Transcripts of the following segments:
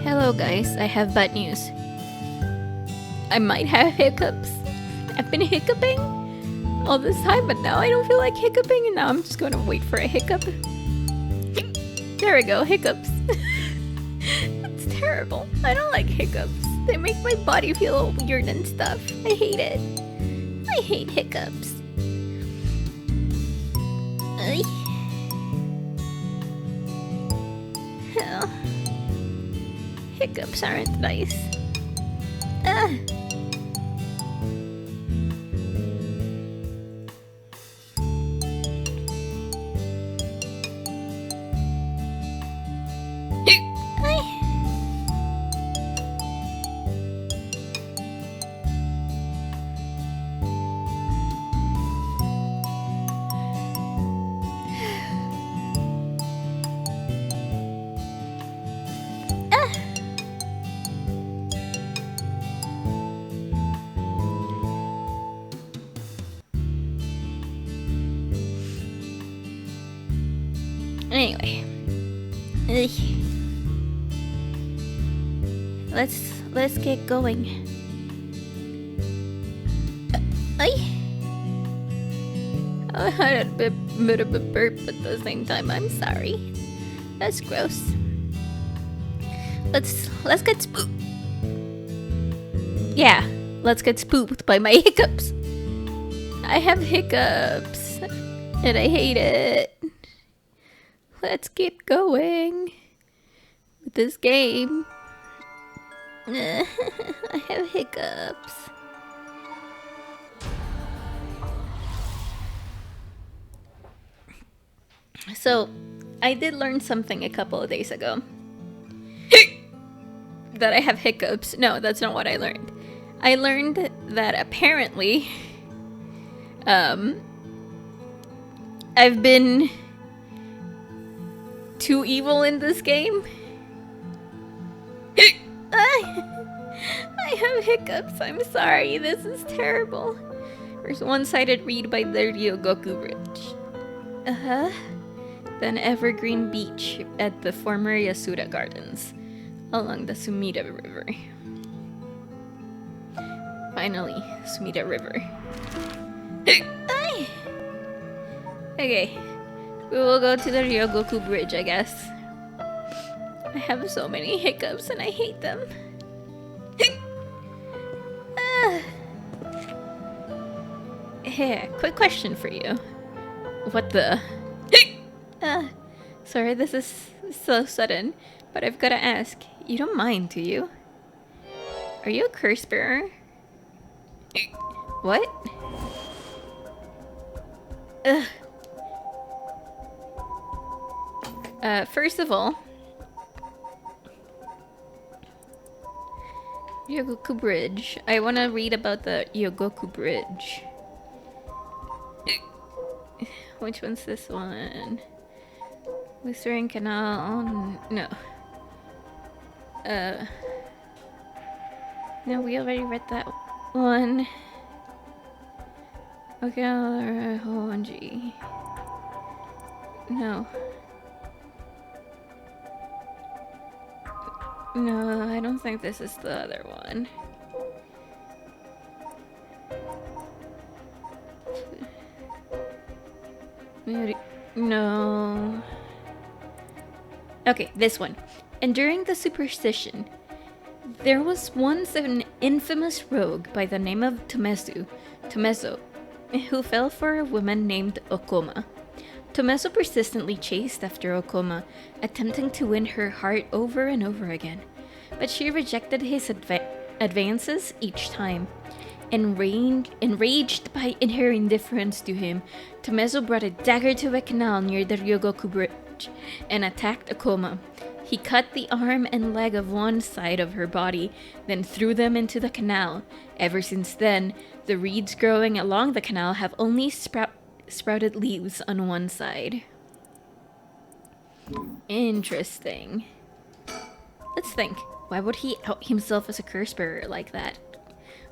Hello guys, I have bad news. I might have hiccups. I've been hiccuping all this time, but now I don't feel like hiccuping, and now I'm just going to wait for a hiccup. There we go, hiccups. That's terrible. I don't like hiccups. They make my body feel all weird and stuff. I hate it. I hate hiccups. Ugh. Oh. Hiccups aren't nice. Anyway, let's get going. I had a bit of a burp at the same time. I'm sorry. That's gross. Let's get spooked. Yeah, let's get spooked by my hiccups. I have hiccups, and I hate it. Let's get going with this game. I have hiccups. So, I did learn something a couple of days ago. That I have hiccups. No, that's not what I learned. I learned that apparently, I've been too evil in this game. I have hiccups. I'm sorry. This is terrible. There's one-sided read by the Ryogoku Bridge. Then Evergreen Beach at the former Yasuda Gardens along the Sumida River. Finally, Sumida River. Okay. We will go to the Ryogoku Bridge, I guess. I have so many hiccups and I hate them. Hey, quick question for you. What the? Sorry, this is so sudden, but I've gotta ask. You don't mind, do you? Are you a curse bearer? What? First of all, Ryogoku Bridge. I want to read about the Ryogoku Bridge. Which one's this one? Whistling Canal. No. No, we already read that one. Okay, Honji. No. No, I don't think this is the other one. No. Okay, this one. And during the superstition, there was once an infamous rogue by the name of Tomezo, who fell for a woman named Okoma. Tomezo persistently chased after Okoma, attempting to win her heart over and over again. But she rejected his advances each time. Enraged by her indifference to him, Tomezo brought a dagger to a canal near the Ryogoku Bridge and attacked Okoma. He cut the arm and leg of one side of her body, then threw them into the canal. Ever since then, the reeds growing along the canal have only sprouted leaves on one side. Interesting. Let's think. Why would he out himself as a curse bearer like that?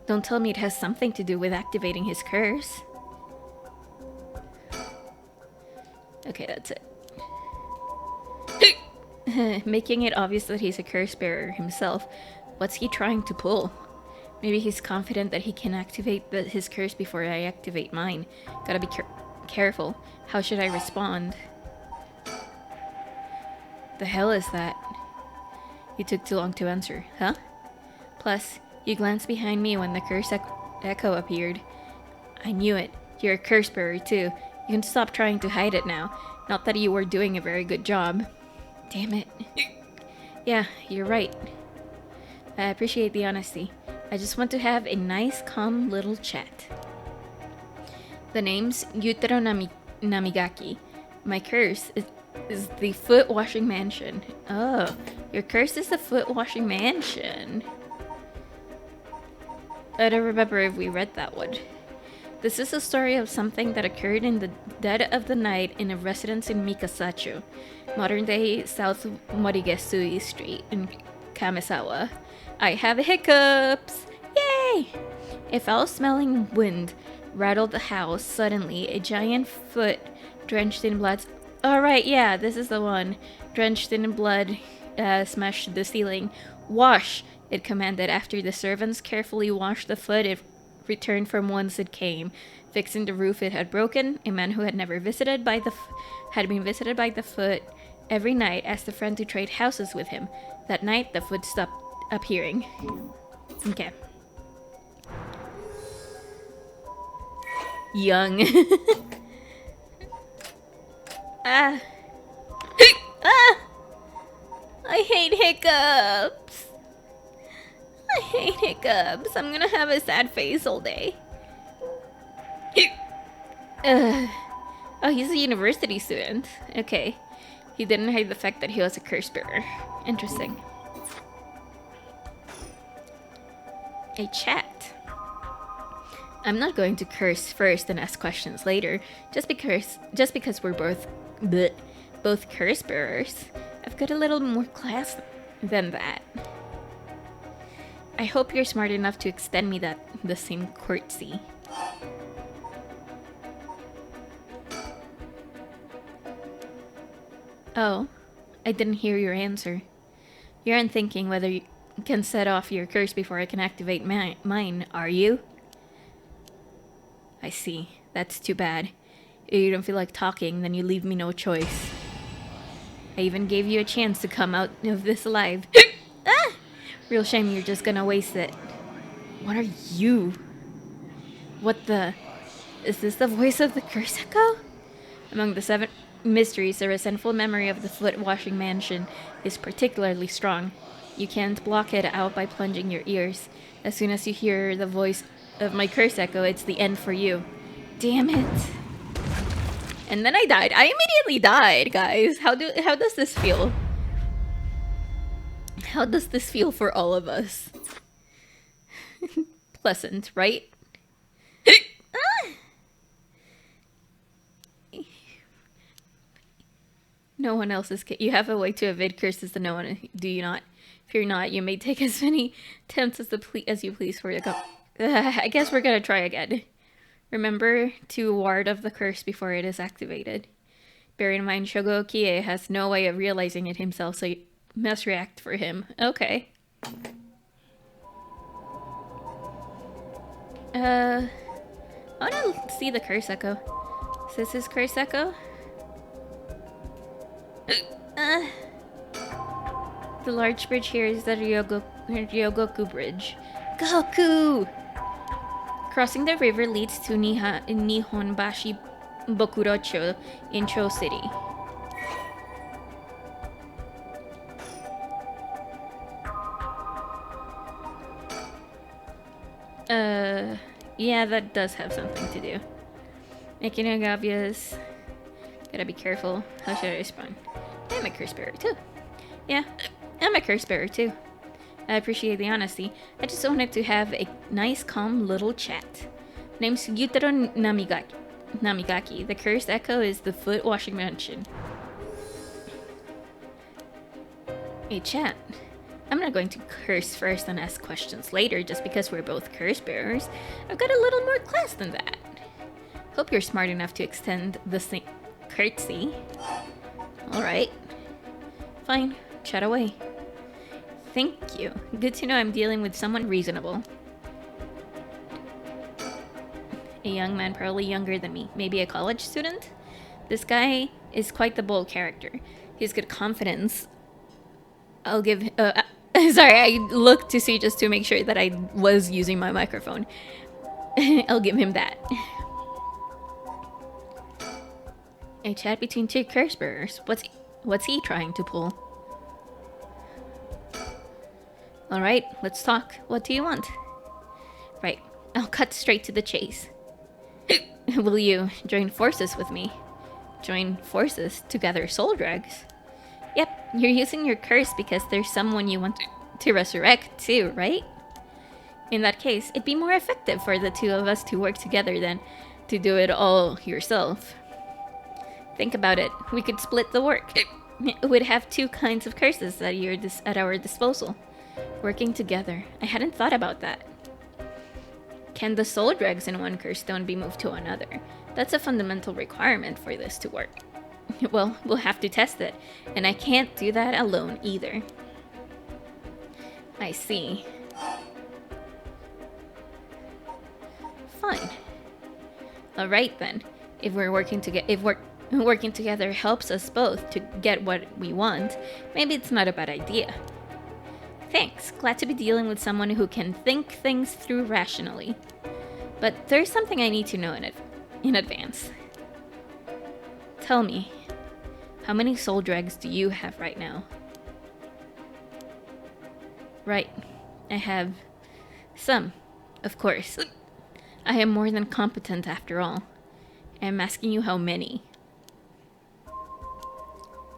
Don't tell me it has something to do with activating his curse. Okay, that's it. Making it obvious that he's a curse bearer himself. What's he trying to pull? Maybe he's confident that he can activate his curse before I activate mine. Gotta be careful. How should I respond? The hell is that? You took too long to answer, huh? Plus, you glanced behind me when the curse echo appeared. I knew it. You're a curse bearer too. You can stop trying to hide it now. Not that you were doing a very good job. Damn it. Yeah, you're right. I appreciate the honesty. I just want to have a nice, calm little chat. The name's Yutaro Namigaki. My curse is the foot washing mansion. Oh, your curse is the foot washing mansion. I don't remember if we read that one. This is a story of something that occurred in the dead of the night in a residence in Mikasacho, modern-day South Morigesui Street in Kamisawa. I have hiccups! Yay! A foul-smelling wind rattled the house. Suddenly, a giant foot, drenched in blood... Alright, yeah, this is the one. Drenched in blood, smashed the ceiling. Wash! It commanded. After the servants carefully washed the foot, it returned from whence it came. Fixing the roof it had broken, a man who had never visited by the had been visited by the foot every night asked a friend to trade houses with him. That night, the foot stopped appearing. Okay. Young. Ah. I hate hiccups. I hate hiccups. I'm gonna have a sad face all day. Oh, he's a university student. Okay. He didn't hide the fact that he was a curse bearer. Interesting. A chat. I'm not going to curse first and ask questions later, just because we're both curse bearers. I've got a little more class than that. I hope you're smart enough to extend me the same courtesy. Oh, I didn't hear your answer. You aren't thinking whether you can set off your curse before I can activate mine, are you? I see. That's too bad. If you don't feel like talking, then you leave me no choice. I even gave you a chance to come out of this alive. Ah! Real shame you're just gonna waste it. What are you? What the... Is this the voice of the curse echo? Among the 7 mysteries, the resentful memory of the foot-washing mansion is particularly strong. You can't block it out by plunging your ears. As soon as you hear the voice of my curse echo, it's the end for you. Damn it. And then I died. I immediately died, guys. How does this feel? How does this feel for all of us? Pleasant, right? No one else is... You have a way to evade curses to no one, do you not? If you're not, you may take as many attempts as you please for the I guess we're gonna try again. Remember to ward off the curse before it is activated. Bear in mind, Shogo Kie has no way of realizing it himself, so you must react for him. Okay. I wanna see the curse echo. Is this his curse echo? The large bridge here is the Ryogoku Bridge. Goku! Crossing the river leads to Nihonbashi Bokurocho in Cho City. Yeah, that does have something to do. Making it obvious. Gotta be careful. How should I respond? I'm a curse bearer too. Yeah, I'm a curse bearer too. I appreciate the honesty. I just wanted to have a nice, calm little chat. Name's Yutaro Namigaki. The cursed echo is the foot washing mansion. A chat. I'm not going to curse first and ask questions later just because we're both curse bearers. I've got a little more class than that. Hope you're smart enough to extend the same courtesy. Alright. Fine, chat away. Thank you. Good to know I'm dealing with someone reasonable. A young man, probably younger than me. Maybe a college student? This guy is quite the bold character. He's good confidence. I'll give... sorry, I looked to see just to make sure that I was using my microphone. I'll give him that. A chat between two curse bearers. What's he trying to pull? Alright, let's talk. What do you want? Right, I'll cut straight to the chase. Will you join forces with me? Join forces to gather soul dregs? Yep, you're using your curse because there's someone you want to resurrect too, right? In that case, it'd be more effective for the two of us to work together than to do it all yourself. Think about it. We could split the work. We'd have two kinds of curses at our disposal. Working together. I hadn't thought about that. Can the soul dregs in one curse stone be moved to another? That's a fundamental requirement for this to work. Well, we'll have to test it. And I can't do that alone either. I see. Fine. Alright then. If working together helps us both to get what we want, maybe it's not a bad idea. Thanks. Glad to be dealing with someone who can think things through rationally. But there's something I need to know in advance. Tell me, how many soul dregs do you have right now? Right. I have some, of course. I am more than competent after all. I'm asking you how many.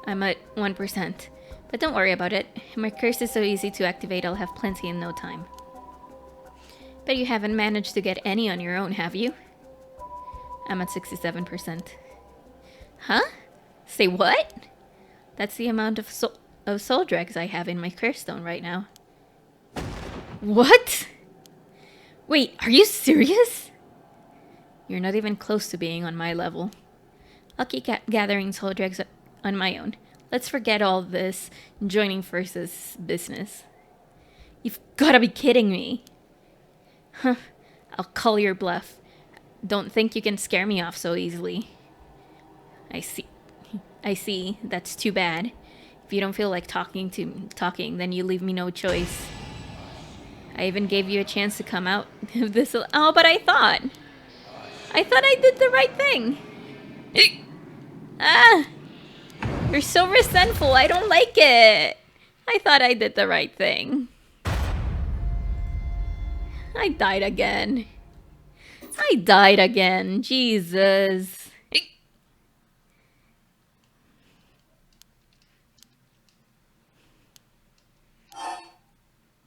I'm at 1%. But don't worry about it. My curse is so easy to activate, I'll have plenty in no time. Bet you haven't managed to get any on your own, have you? I'm at 67%. Huh? Say what? That's the amount of soul dregs I have in my curse stone right now. What? Wait, are you serious? You're not even close to being on my level. I'll keep gathering soul dregs on my own. Let's forget all this joining forces business. You've gotta be kidding me. Huh. I'll call your bluff. Don't think you can scare me off so easily. I see. That's too bad. If you don't feel like talking, then you leave me no choice. I even gave you a chance to come out of this. Oh, but I thought I did the right thing. Ah! You're so resentful. I don't like it. I thought I did the right thing. I died again. Jesus.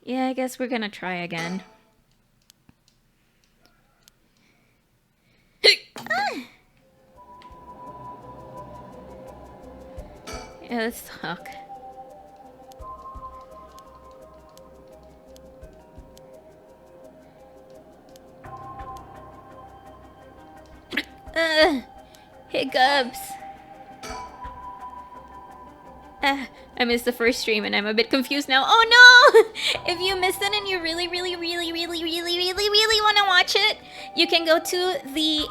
Yeah, I guess we're gonna try again. Yeah, let's talk. Hiccups. I missed the first stream and I'm a bit confused now. Oh no! If you missed it and you really want to watch it, you can go to the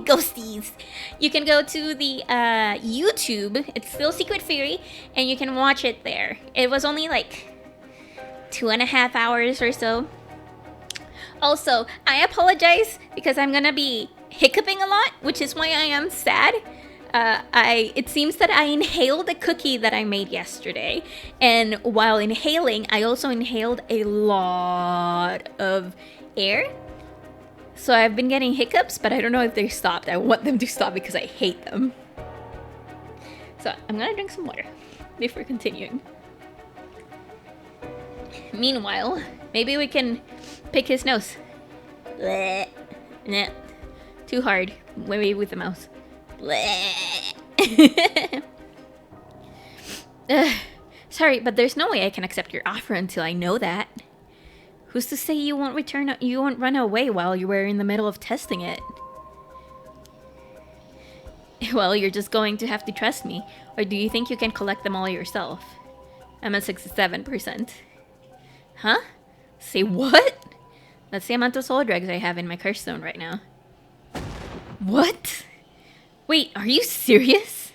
ghosties. You can go to the YouTube. It's still Secret Firi, and you can watch it there. It was only like 2.5 hours or so. Also, I apologize because I'm gonna be hiccuping a lot, which is why I am sad. It seems that I inhaled a cookie that I made yesterday, and while inhaling, I also inhaled a lot of air. So I've been getting hiccups, but I don't know if they stopped. I want them to stop because I hate them. So I'm gonna drink some water before continuing. Meanwhile, maybe we can pick his nose. Blech. Nah, too hard. Maybe with the mouse. Sorry, but there's no way I can accept your offer until I know that. Who's to say you won't run away while you were in the middle of testing it? Well, you're just going to have to trust me. Or do you think you can collect them all yourself? I'm at 67%. Huh? Say what? That's the amount of soul dregs I have in my curse zone right now. What? Wait, are you serious?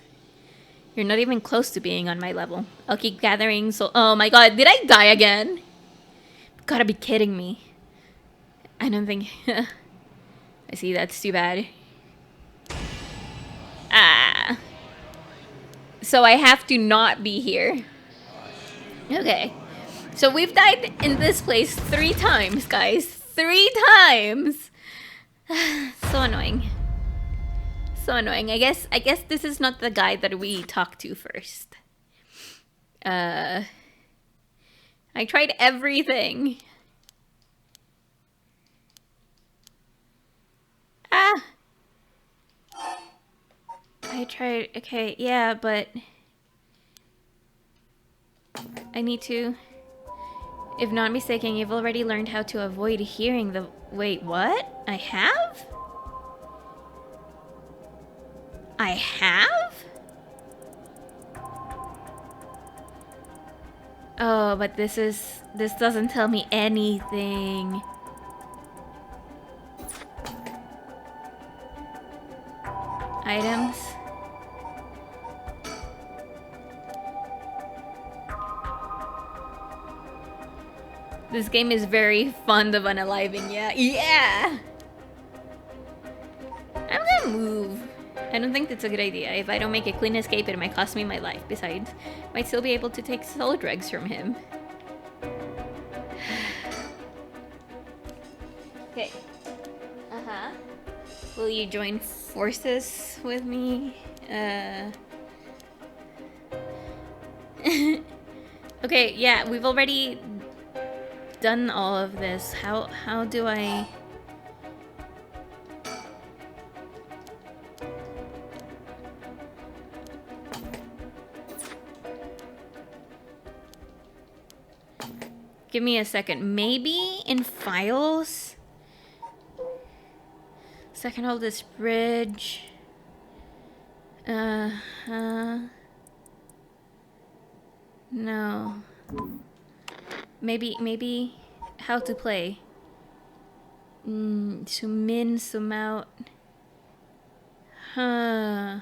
You're not even close to being on my level. I'll keep gathering soul. Oh my god, did I die again? Gotta be kidding me. I don't think... I see, that's too bad. Ah. So I have to not be here. Okay. So we've died in this place 3 times, guys. 3 times! So annoying. So annoying. I guess this is not the guy that we talked to first. I tried everything. Ah! I tried... Okay, yeah, but... I need to... If not mistaken, you've already learned how to avoid hearing the... Wait, what? I have? I have? Oh, but this doesn't tell me anything. Items. This game is very fond of unaliving, yeah. Yeah! I'm gonna move. I don't think that's a good idea. If I don't make a clean escape, it might cost me my life. Besides, I might still be able to take soul dregs from him. Okay. Uh-huh. Will you join forces with me? Okay, yeah, we've already done all of this. How do I... Give me a second. Maybe in files? Second hold this bridge. No. Maybe how to play. Zoom in, zoom out. Huh.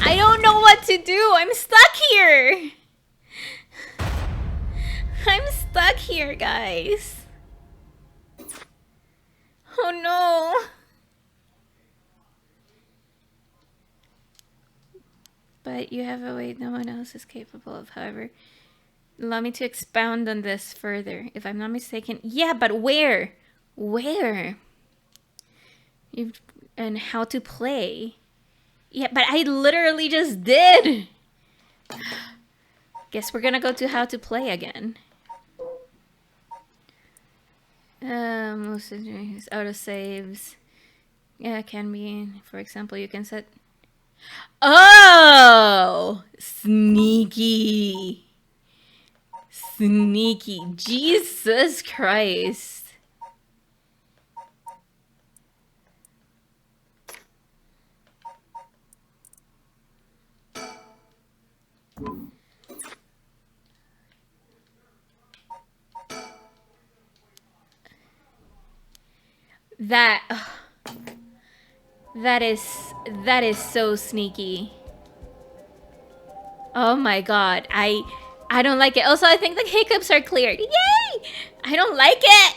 I don't know what to do. I'm stuck here. I'm stuck here, guys. Oh no. But you have a way no one else is capable of, however. Allow me to expound on this further. If I'm not mistaken. Yeah, but where? Where? And how to play. Yeah, but I literally just did. Guess we're gonna go to how to play again. Most auto saves. Yeah, it can be. For example, you can set. Oh, sneaky, sneaky. Jesus Christ. That is so sneaky. Oh my god, I don't like it. Also, I think the hiccups are cleared. Yay! I don't like it.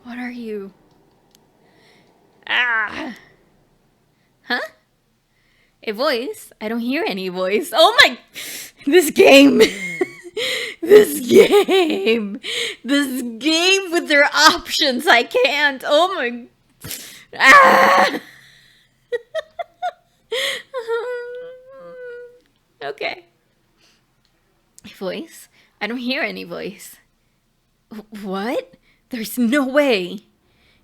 What are you? Ah. Huh? A voice? I don't hear any voice. Oh my... This game! This game! This game with their options! I can't! Oh my... Ah! Okay. Voice? I don't hear any voice. What? There's no way.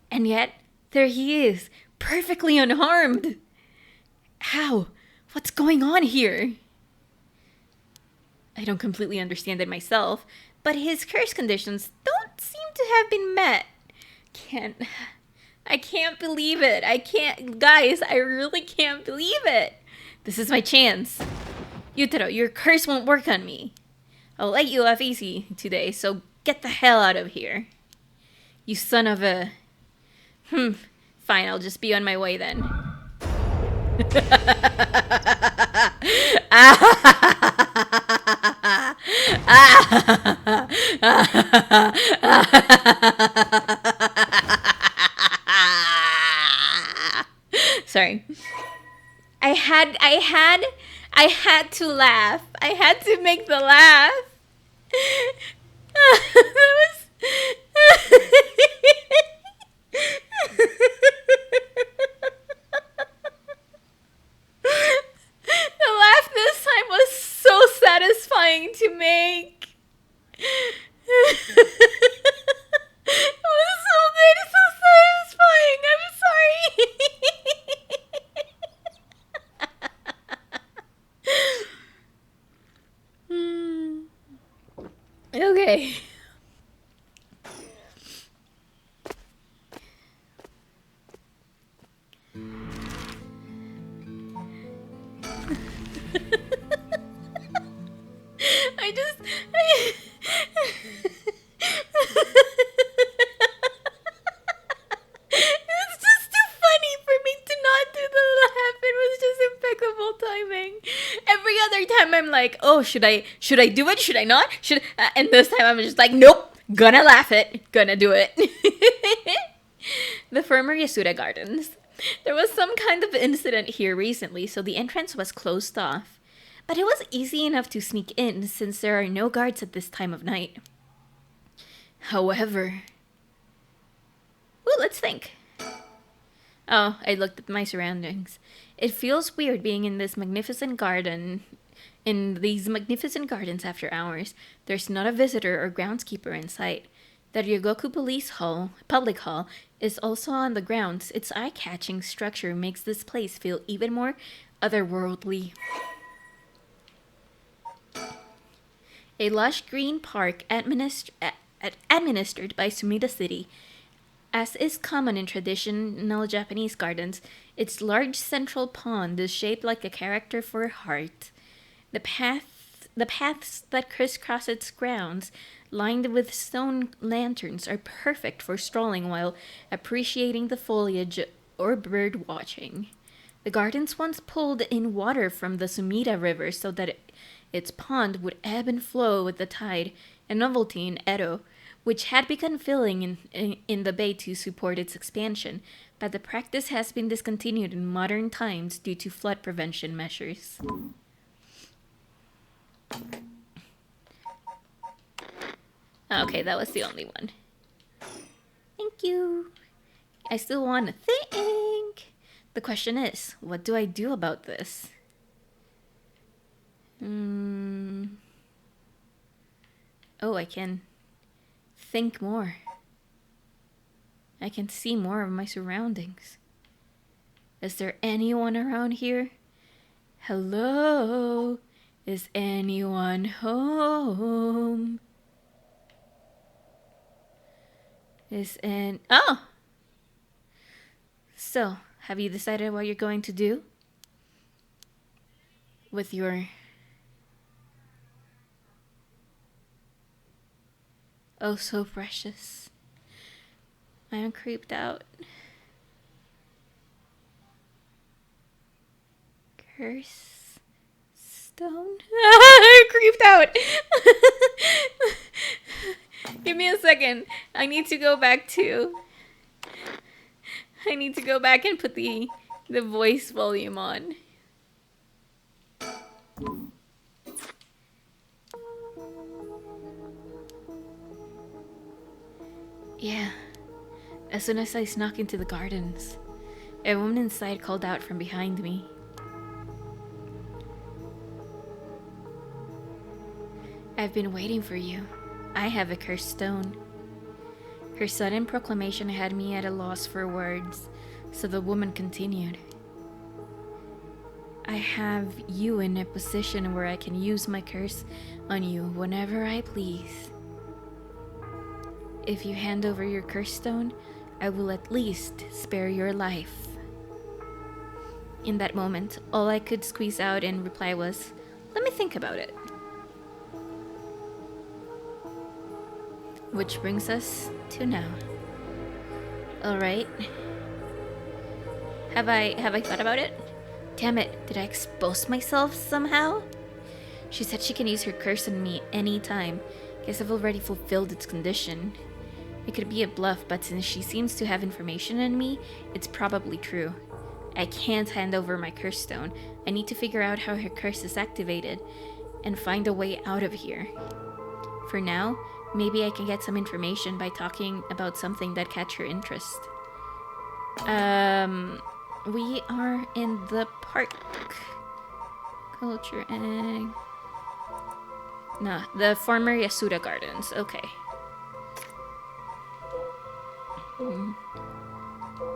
And yet, there he is, perfectly unharmed. How? What's going on here? I don't completely understand it myself, but his curse conditions don't seem to have been met. I can't believe it. Guys, I really can't believe it. This is my chance. Yutaro, your curse won't work on me. I'll let you off easy today, so get the hell out of here. You son of a... Fine, I'll just be on my way then. Sorry. I had to laugh. I had to make the laugh. That was... The laugh this time was so satisfying to make. It was so good, so satisfying. I'm sorry. Okay. It's just too funny for me to not do the laugh. It was just impeccable timing. Every other time I'm like, oh, should I do it? Should I not? And this time I'm just like, nope, gonna laugh it, gonna do it. The former Yasuda Gardens. There was some kind of incident here recently, so the entrance was closed off. But it was easy enough to sneak in since there are no guards at this time of night. However... Ooh, let's think. Oh, I looked at my surroundings. It feels weird being in this magnificent garden... In these magnificent gardens after hours. There's not a visitor or groundskeeper in sight. The Ryogoku Public Hall, is also on the grounds. Its eye-catching structure makes this place feel even more otherworldly. A lush green park administered by Sumida City. As is common in traditional Japanese gardens, its large central pond is shaped like a character for a heart. The paths that crisscross its grounds, lined with stone lanterns, are perfect for strolling while appreciating the foliage or bird watching. The gardens once pulled in water from the Sumida River so that its pond would ebb and flow with the tide, a novelty in Edo, which had begun filling in the bay to support its expansion, but the practice has been discontinued in modern times due to flood prevention measures. Okay, that was the only one. Thank you. I still want to think. The question is, what do I do about this? Oh, I can think more. I can see more of my surroundings. Is there anyone around here? Hello? Is anyone home? Oh! So, have you decided what you're going to do? With your... Oh, so precious. I am creeped out. Curse stone? I'm creeped out! Give me a second. I need to go back and put the voice volume on. Yeah. As soon as I snuck into the gardens, a woman inside called out from behind me. I've been waiting for you. I have a cursed stone. Her sudden proclamation had me at a loss for words, so the woman continued. I have you in a position where I can use my curse on you whenever I please. If you hand over your curse stone, I will at least spare your life. In that moment, all I could squeeze out in reply was, let me think about it. Which brings us to now. Alright. Have I thought about it? Damn it, did I expose myself somehow? She said she can use her curse on me anytime. Guess I've already fulfilled its condition. It could be a bluff, but since she seems to have information on me, it's probably true. I can't hand over my curse stone. I need to figure out how her curse is activated and find a way out of here. For now, maybe I can get some information by talking about something that catch her interest. We are in the park. Culture egg. No, the former Yasuda Gardens. Okay.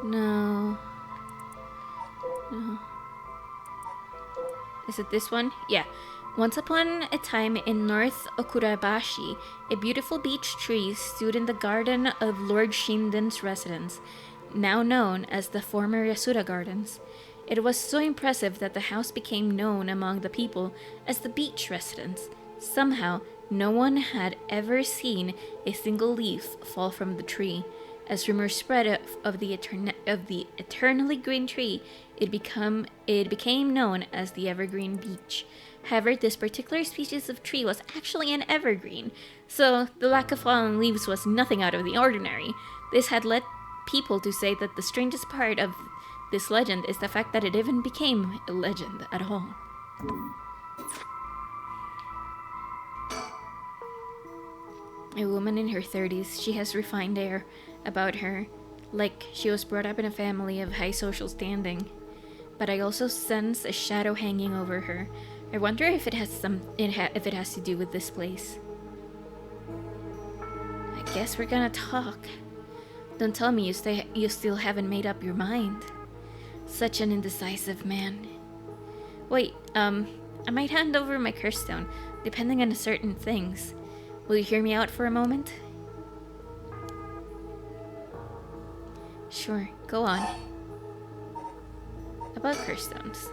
No. No. Is it this one? Yeah. Once upon a time in North Okurabashi, a beautiful beech tree stood in the garden of Lord Shinden's residence, now known as the former Yasuda Gardens. It was so impressive that the house became known among the people as the beech residence. Somehow, no one had ever seen a single leaf fall from the tree. As rumors spread of the eternally green tree, it became known as the evergreen beech. However, this particular species of tree was actually an evergreen, so the lack of fallen leaves was nothing out of the ordinary. This had led people to say that the strangest part of this legend is the fact that it even became a legend at all. A woman in her 30s, she has refined air about her, like she was brought up in a family of high social standing. But I also sense a shadow hanging over her. I wonder if it has to do with this place. I guess we're gonna talk. Don't tell me you still haven't made up your mind. Such an indecisive man. Wait, I might hand over my curse stone, depending on certain things. Will you hear me out for a moment? Sure, go on. About curse stones.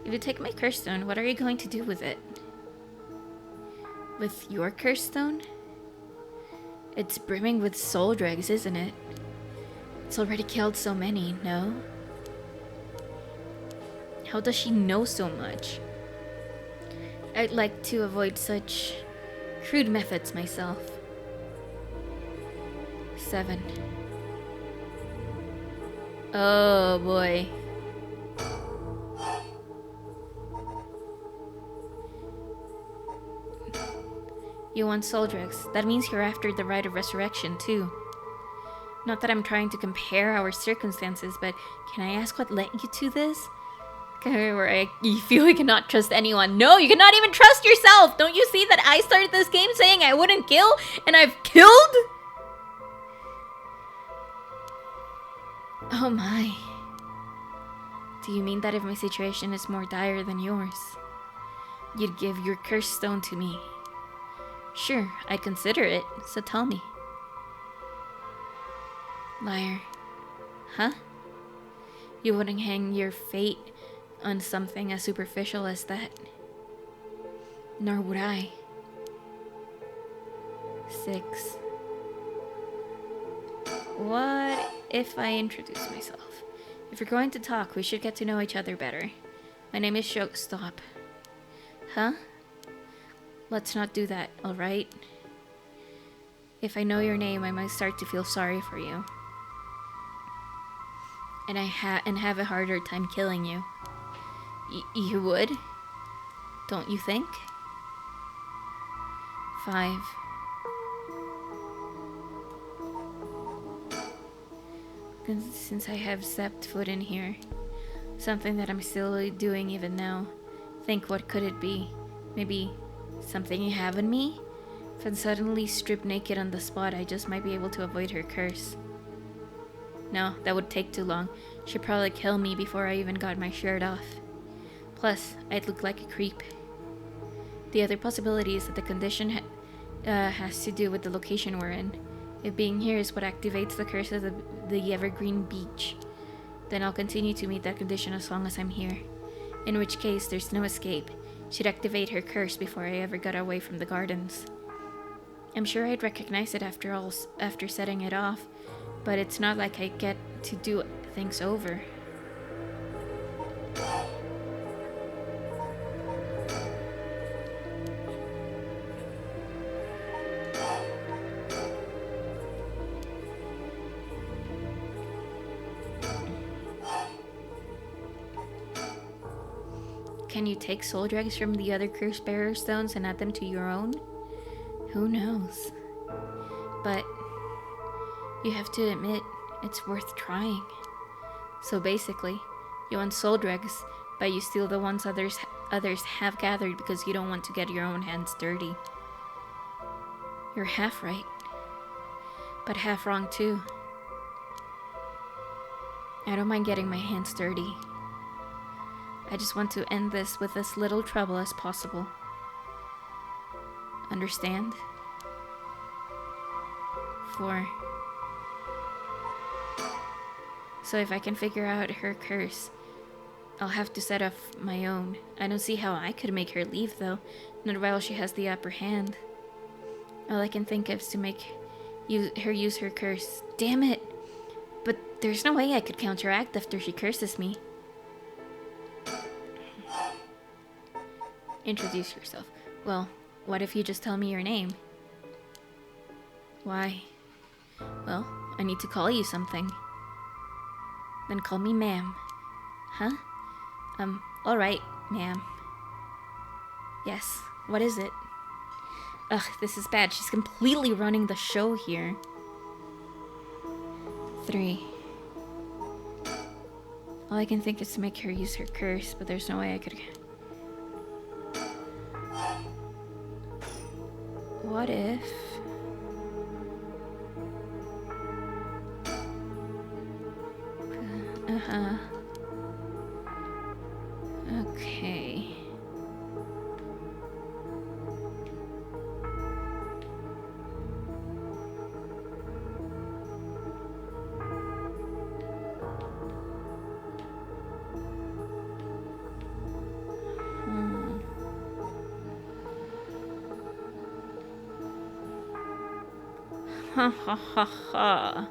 If you take my curse stone, what are you going to do with it? With your curse stone? It's brimming with soul dregs, isn't it? It's already killed so many, no? How does she know so much? I'd like to avoid such crude methods myself. 7. Oh boy. You want soul dregs. That means you're after the rite of resurrection, too. Not that I'm trying to compare our circumstances, but can I ask what led you to this? Where you feel you cannot trust anyone. No, you cannot even trust yourself! Don't you see that I started this game saying I wouldn't kill, and I've killed? Oh my. Do you mean that if my situation is more dire than yours, you'd give your cursed stone to me? Sure, I consider it, so tell me. Liar. Huh? You wouldn't hang your fate on something as superficial as that. Nor would I. 6. What if I introduce myself? If you're going to talk, we should get to know each other better. My name is Stop. Huh? Let's not do that, alright? If I know your name, I might start to feel sorry for you. And have a harder time killing you. You would? Don't you think? 5. since I have stepped foot in here. Something that I'm still doing even now. Think, what could it be? Maybe something you have in me? If I'm suddenly stripped naked on the spot, I just might be able to avoid her curse. No, that would take too long. She'd probably kill me before I even got my shirt off. Plus, I'd look like a creep. The other possibility is that the condition has to do with the location we're in. If being here is what activates the curse of the evergreen beach, then I'll continue to meet that condition as long as I'm here. In which case, there's no escape. She'd activate her curse before I ever got away from the gardens. I'm sure I'd recognize it after setting it off, but it's not like I get to do things over. Can you take soul dregs from the other curse bearer stones and add them to your own? Who knows? But you have to admit, it's worth trying. So basically, you want soul dregs, but you steal the ones others have gathered because you don't want to get your own hands dirty. You're half right, but half wrong too. I don't mind getting my hands dirty. I just want to end this with as little trouble as possible. Understand? So if I can figure out her curse, I'll have to set off my own. I don't see how I could make her leave, though, not while she has the upper hand. All I can think of is to make her use her curse. Damn it! But there's no way I could counteract after she curses me. Introduce yourself. Well, what if you just tell me your name? Why? Well, I need to call you something. Then call me ma'am. Huh? Alright, ma'am. Yes, what is it? Ugh, this is bad. She's completely running the show here. 3. All I can think is to make her use her curse, but there's no way I could... What if... Okay. Ha ha ha ha.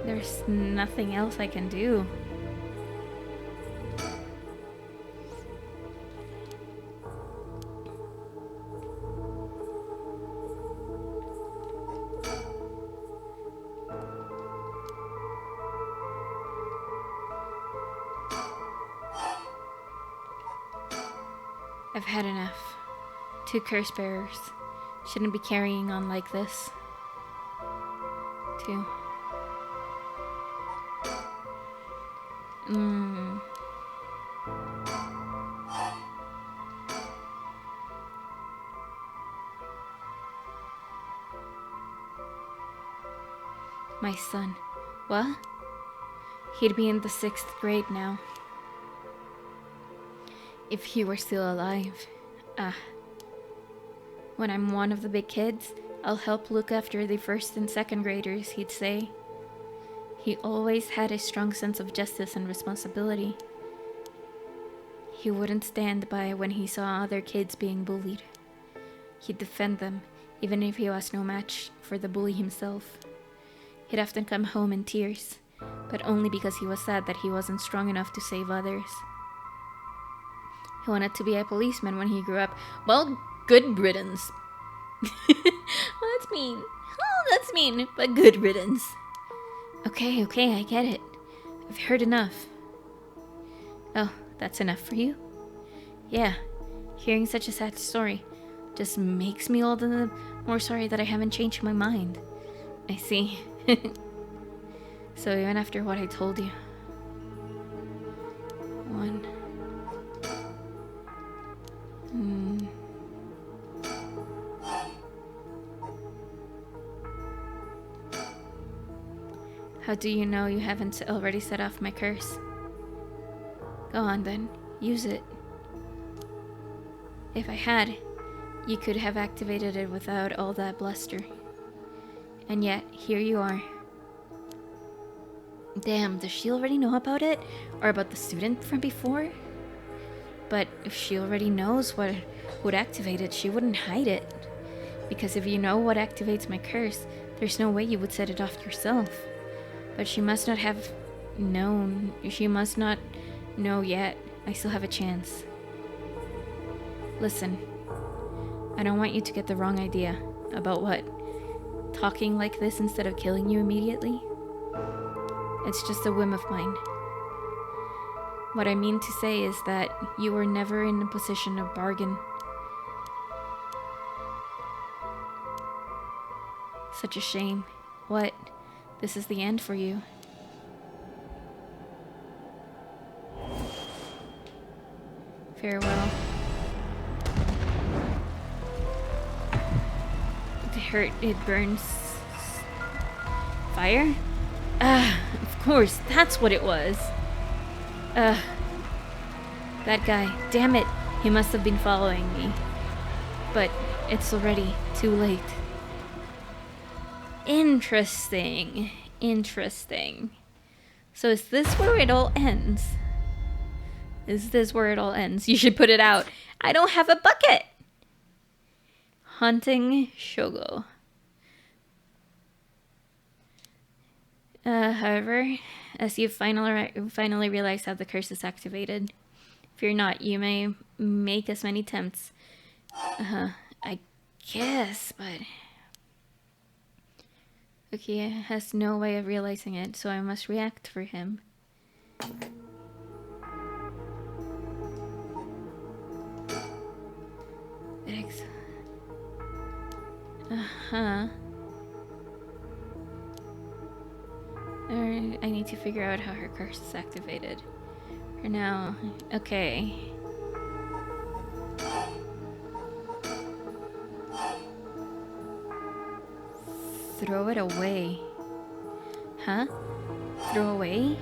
There's nothing else I can do. I've had enough. 2 curse bearers. Shouldn't be carrying on like this. 2. My son. What? He'd be in the 6th grade now. If he were still alive. When I'm one of the big kids, I'll help look after the 1st and 2nd graders, he'd say. He always had a strong sense of justice and responsibility. He wouldn't stand by when he saw other kids being bullied. He'd defend them, even if he was no match for the bully himself. He'd often come home in tears, but only because he was sad that he wasn't strong enough to save others. He wanted to be a policeman when he grew up. Well, good riddance. Well, that's mean. Oh, that's mean, but good riddance. Okay, I get it. I've heard enough. Oh, that's enough for you? Yeah, hearing such a sad story just makes me all the more sorry that I haven't changed my mind. I see. So even after what I told you. One. How do you know you haven't already set off my curse? Go on then, use it. If I had, you could have activated it without all that bluster. And yet, here you are. Damn, does she already know about it? Or about the student from before? But if she already knows what would activate it, she wouldn't hide it. Because if you know what activates my curse, there's no way you would set it off yourself. But she must not have known. She must not know yet. I still have a chance. Listen, I don't want you to get the wrong idea. About what? Talking like this instead of killing you immediately? It's just a whim of mine. What I mean to say is that you were never in a position of bargain. Such a shame. What? This is the end for you. Farewell. It burns. Fire? Of course, that's what it was. That guy, damn it, he must have been following me. But it's already too late. Interesting. Interesting. So is this where it all ends? Is this where it all ends? You should put it out. I don't have a bucket! Hunting Shogo. However, as you finally realize how the curse is activated, fear not, you may make as many attempts. I guess, but... Ukiya has no way of realizing it, so I must react for him. I need to figure out how her curse is activated. For now, okay. Throw it away. Huh? Throw away?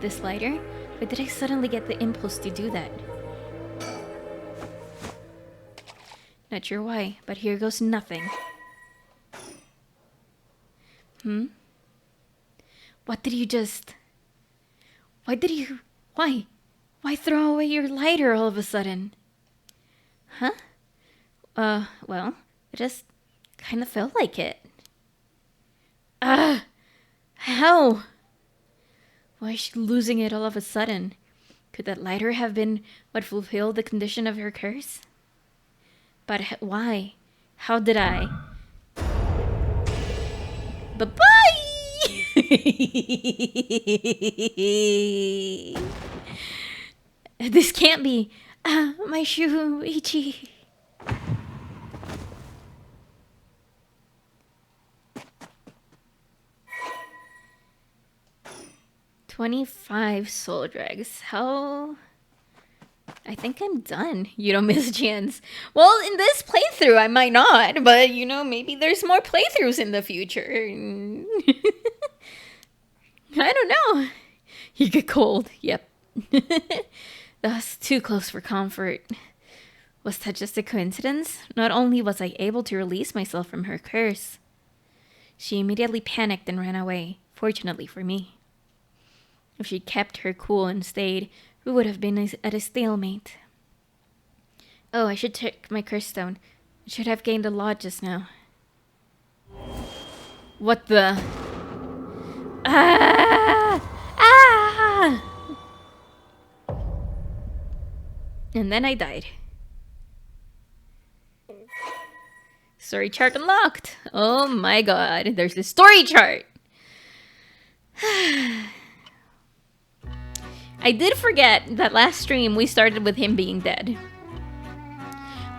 This lighter? Why did I suddenly get the impulse to do that? Not sure why, but here goes nothing. What did you just... Why did you... Why? Why throw away your lighter all of a sudden? Huh? Well, it just kind of felt like it. How? Why is she losing it all of a sudden? Could that lighter have been what fulfilled the condition of her curse? But why? How did I? Bye-bye! This can't be. My shoe, Ichi. $25 soul drags. How? I think I'm done. You don't miss a chance. Well, in this playthrough, I might not, but you know, maybe there's more playthroughs in the future. I don't know. You get cold. Yep. That's too close for comfort. Was that just a coincidence? Not only was I able to release myself from her curse, she immediately panicked and ran away, fortunately for me. If she kept her cool and stayed, we would have been at a stalemate. Oh, I should check my curse stone. I should have gained a lot just now. What the... Ah! Ah! And then I died. Story chart unlocked. Oh my god, there's a story chart. I did forget that last stream we started with him being dead.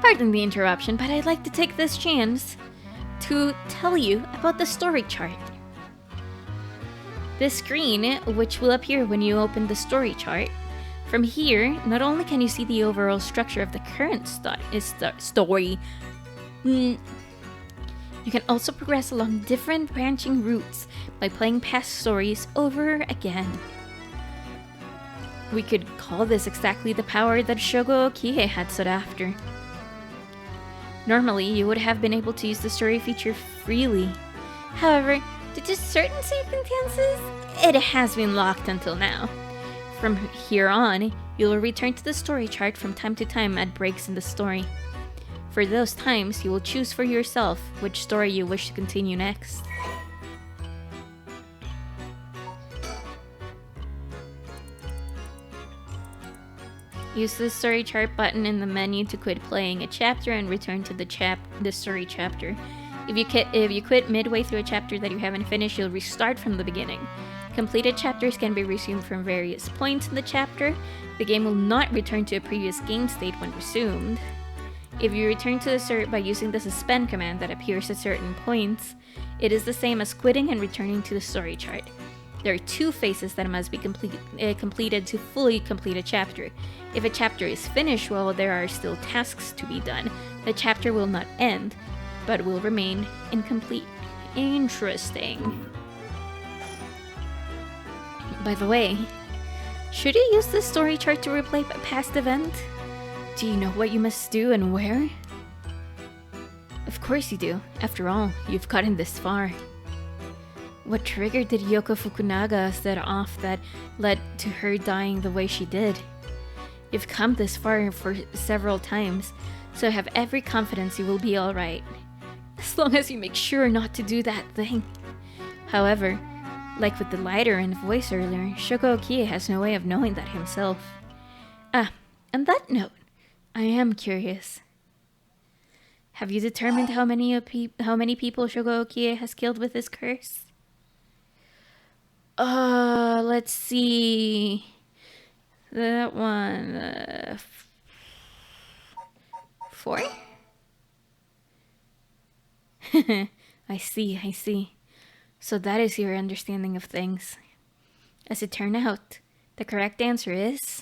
Pardon the interruption, but I'd like to take this chance to tell you about the story chart. This screen, which will appear when you open the story chart, from here, not only can you see the overall structure of the current story, you can also progress along different branching routes by playing past stories over again. We could call this exactly the power that Shogo Okie had sought after. Normally, you would have been able to use the story feature freely. However, due to certain circumstances, it has been locked until now. From here on, you will return to the story chart from time to time at breaks in the story. For those times, you will choose for yourself which story you wish to continue next. Use the story chart button in the menu to quit playing a chapter and return to the story chapter. If you quit midway through a chapter that you haven't finished, you'll restart from the beginning. Completed chapters can be resumed from various points in the chapter. The game will not return to a previous game state when resumed. If you return to the start by using the suspend command that appears at certain points, it is the same as quitting and returning to the story chart. There are 2 phases that must be completed to fully complete a chapter. If a chapter is finished while there are still tasks to be done, the chapter will not end, but will remain incomplete. Interesting. By the way, should you use the story chart to replay a past event? Do you know what you must do and where? Of course you do. After all, you've gotten this far. What trigger did Yoko Fukunaga set off that led to her dying the way she did? You've come this far for several times, so I have every confidence you will be alright. As long as you make sure not to do that thing. However, like with the lighter and voice earlier, Shogo Okie has no way of knowing that himself. Ah, on that note, I am curious. Have you determined how many people Shogo Okie has killed with his curse? Let's see. That one, 4? I see. So that is your understanding of things. As it turned out, the correct answer is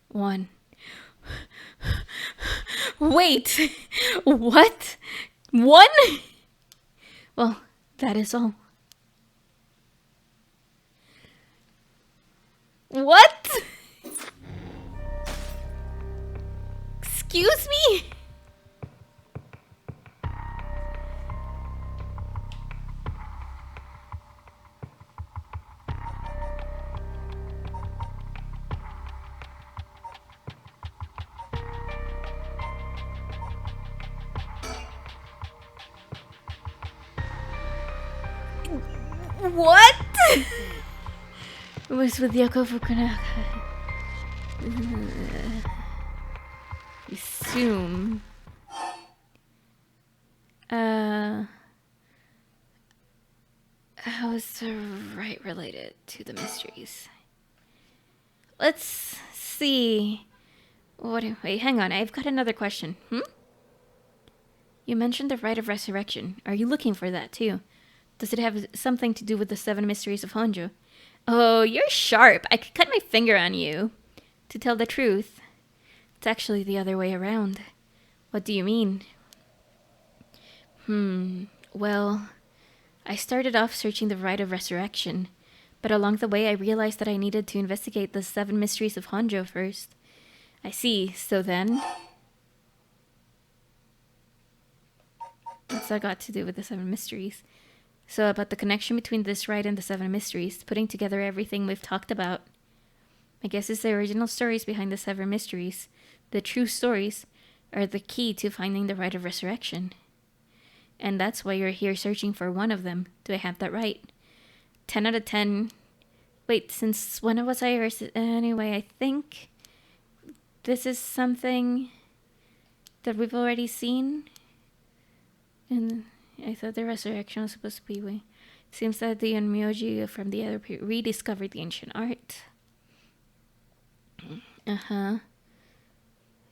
1. Wait! What? 1? Well, that is all. What? Excuse me? What? It was with Yoko Fukunaga. Assume. How is the right related to the mysteries? Let's see. Wait, hang on. I've got another question. You mentioned the rite of resurrection. Are you looking for that too? Does it have something to do with the 7 mysteries of Honjo? Oh, you're sharp. I could cut my finger on you. To tell the truth, it's actually the other way around. What do you mean? Well, I started off searching the rite of resurrection, but along the way I realized that I needed to investigate the 7 mysteries of Honjo first. I see, so then... What's that got to do with the 7 mysteries? So about the connection between this rite and the 7 mysteries, putting together everything we've talked about. I guess it's the original stories behind the 7 mysteries. The true stories are the key to finding the rite of resurrection. And that's why you're here searching for one of them. Do I have that right? 10 out of 10. Wait, since when was I... Anyway, I think this is something that we've already seen. And I thought the resurrection was supposed to be Seems that the Onmyoji from the other period rediscovered the ancient art.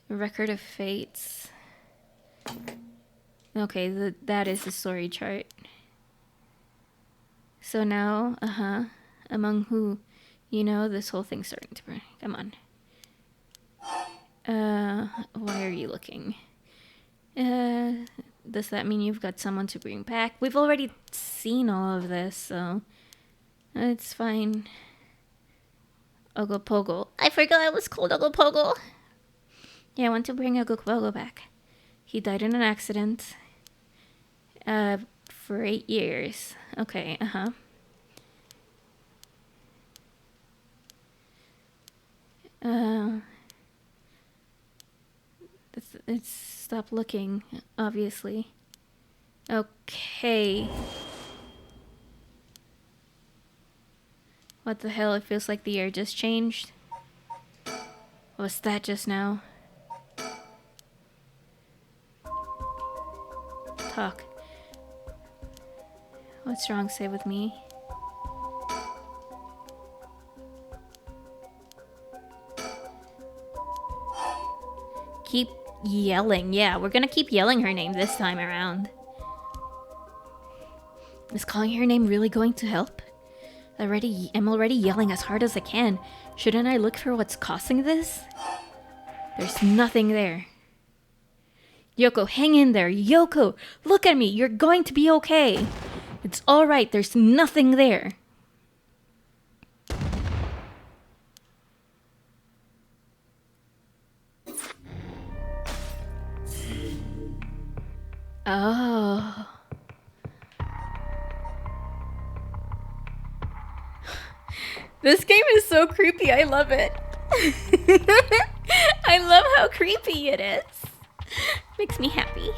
Record of fates. Okay, that is the story chart. So now, among who, this whole thing's starting to burn. Come on. Why are you looking? Does that mean you've got someone to bring back? We've already seen all of this, so it's fine. Ogopogo. I forgot I was called Ogopogo. Yeah, I want to bring Ogopogo back. He died in an accident. For 8 years. Okay, Let's stop looking, obviously. Okay. What the hell? It feels like the air just changed. What's that just now? Talk. What's wrong? Say with me. Keep yelling. Yeah, we're gonna keep yelling her name this time around. Is calling her name really going to help? I'm already yelling as hard as I can. Shouldn't I look for what's causing this? There's nothing there. Yoko, hang in there. Yoko, look at me. You're going to be okay. It's alright. There's nothing there. Oh. This game is so creepy. I love it. I love how creepy it is. Makes me happy.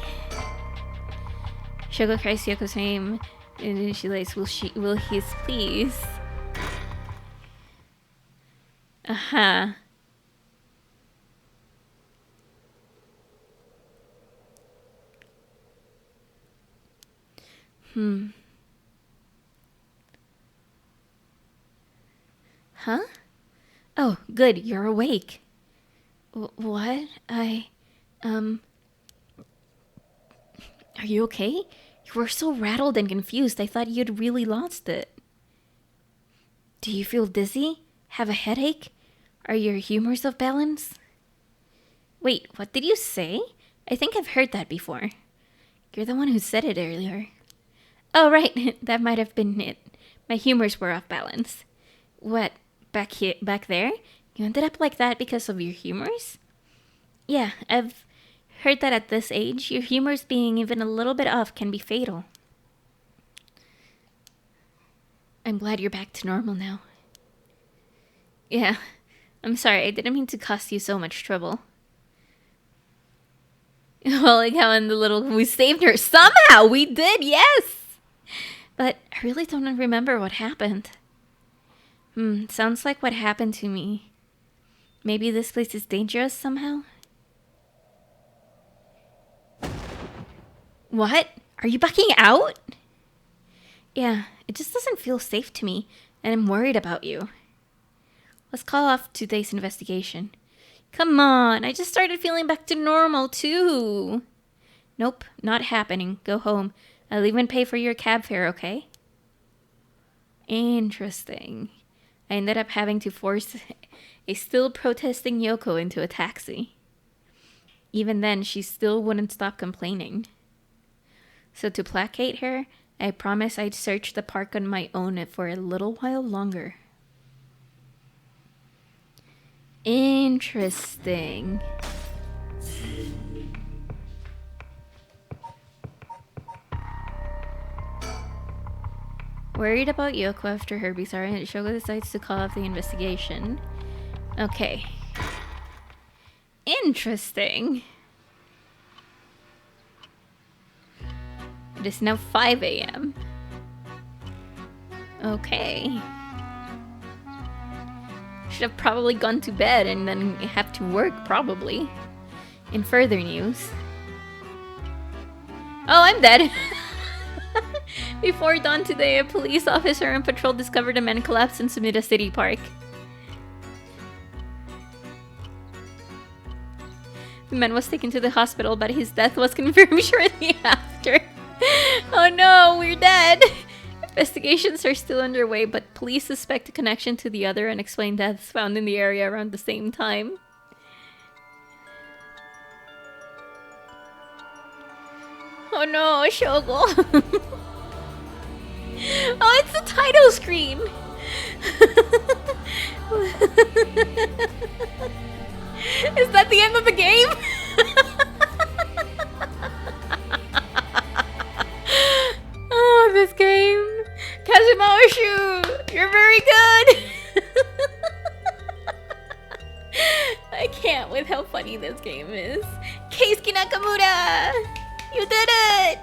Shogo cries Yoko's name and she likes, will he please? Huh? Huh? Oh, good, you're awake. What? Are you okay? You were so rattled and confused, I thought you'd really lost it. Do you feel dizzy? Have a headache? Are your humors off balance? Wait, what did you say? I think I've heard that before. You're the one who said it earlier. Oh, right, that might have been it. My humors were off balance. What, back there? You ended up like that because of your humors? Yeah, I've heard that at this age, your humors being even a little bit off can be fatal. I'm glad you're back to normal now. Yeah, I'm sorry, I didn't mean to cause you so much trouble. Well, like how in the little, we saved her. Somehow we did, yes! But I really don't remember what happened. Sounds like what happened to me. Maybe this place is dangerous somehow? What? Are you backing out? Yeah, it just doesn't feel safe to me, and I'm worried about you. Let's call off today's investigation. Come on, I just started feeling back to normal too. Nope, not happening. Go home. I'll even pay for your cab fare, okay? Interesting. I ended up having to force a still protesting Yoko into a taxi. Even then, she still wouldn't stop complaining. So to placate her, I promised I'd search the park on my own for a little while longer. Interesting. Worried about Yoko after her bizarre and Shogo decides to call off the investigation. Okay. Interesting. It is now 5 a.m. Okay. Should have probably gone to bed and then have to work, probably. In further news. Oh, I'm dead. Before dawn today, a police officer on patrol discovered a man collapsed in Sumida City Park. The man was taken to the hospital, but his death was confirmed shortly after. Oh no, we're dead! Investigations are still underway, but police suspect a connection to the other unexplained deaths found in the area around the same time. Oh no, Shogo! Oh, it's the title screen! Is that the end of the game? Oh, this game. Kazumoshu, you're very good. I can't with how funny this game is. Keisuke Nakamura, you did it.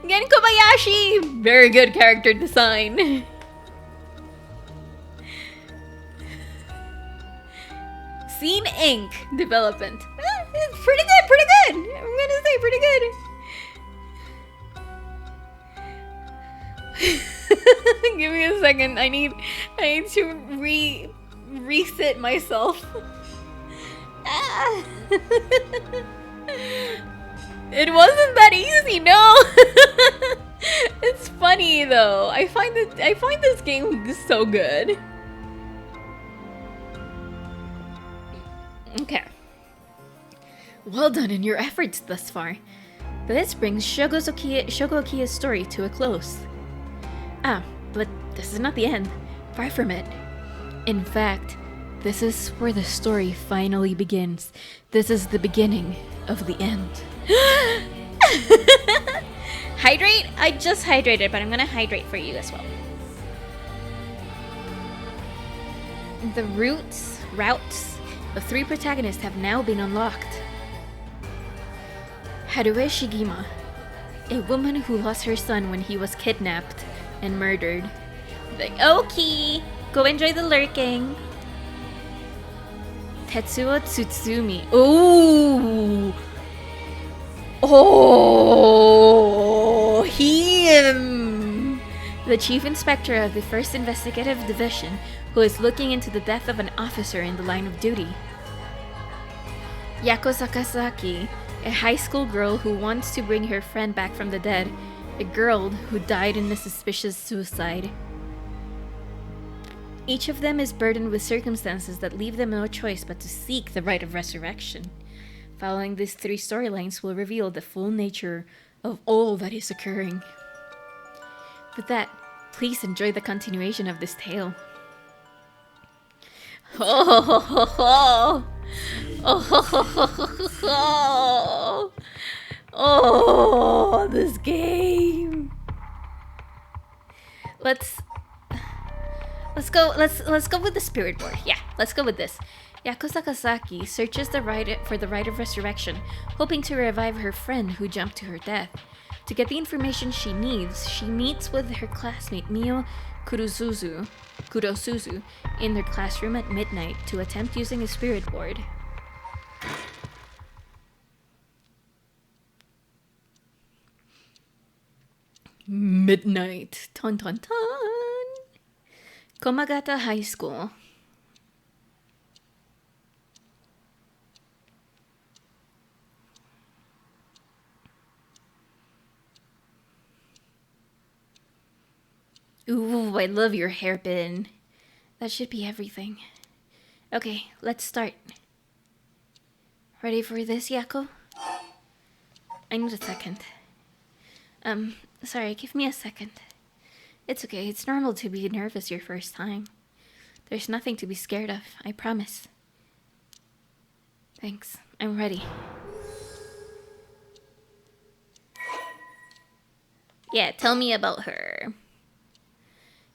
Gen Kobayashi, very good character design. Scene Inc. development. It's pretty good. I'm gonna say pretty good. Give me a second. I need to reset myself. Ah. It wasn't that easy, no. It's funny though. I find this game so good. Okay. Well done in your efforts thus far. This brings Shogo Okia's story to a close. Ah, but this is not the end. Far from it. In fact, this is where the story finally begins. This is the beginning of the end. Hydrate? I just hydrated, but I'm gonna hydrate for you as well. The routes of 3 protagonists have now been unlocked. Harue Shigima, a woman who lost her son when he was kidnapped and murdered. Okay, go enjoy the lurking. Tetsuo Tsutsumi. Ooh. Oh, him! The chief inspector of the 1st Investigative Division, who is looking into the death of an officer in the line of duty. Yako Sakazaki, a high school girl who wants to bring her friend back from the dead, a girl who died in a suspicious suicide. Each of them is burdened with circumstances that leave them no choice but to seek the rite of resurrection. Following these 3 storylines will reveal the full nature of all that is occurring. With that, please enjoy the continuation of this tale. Oh, this game. Let's go with the spirit board. Yeah, let's go with this. Yako Sakazaki searches for the rite of resurrection, hoping to revive her friend who jumped to her death. To get the information she needs, she meets with her classmate Mio Kurosuzu in their classroom at midnight to attempt using a spirit board. Midnight. Ton ton ton. Komagata High School. Ooh, I love your hairpin. That should be everything. Okay, let's start. Ready for this, Yako? I need a second. Sorry, give me a second. It's okay, it's normal to be nervous your first time. There's nothing to be scared of, I promise. Thanks, I'm ready. Yeah, tell me about her.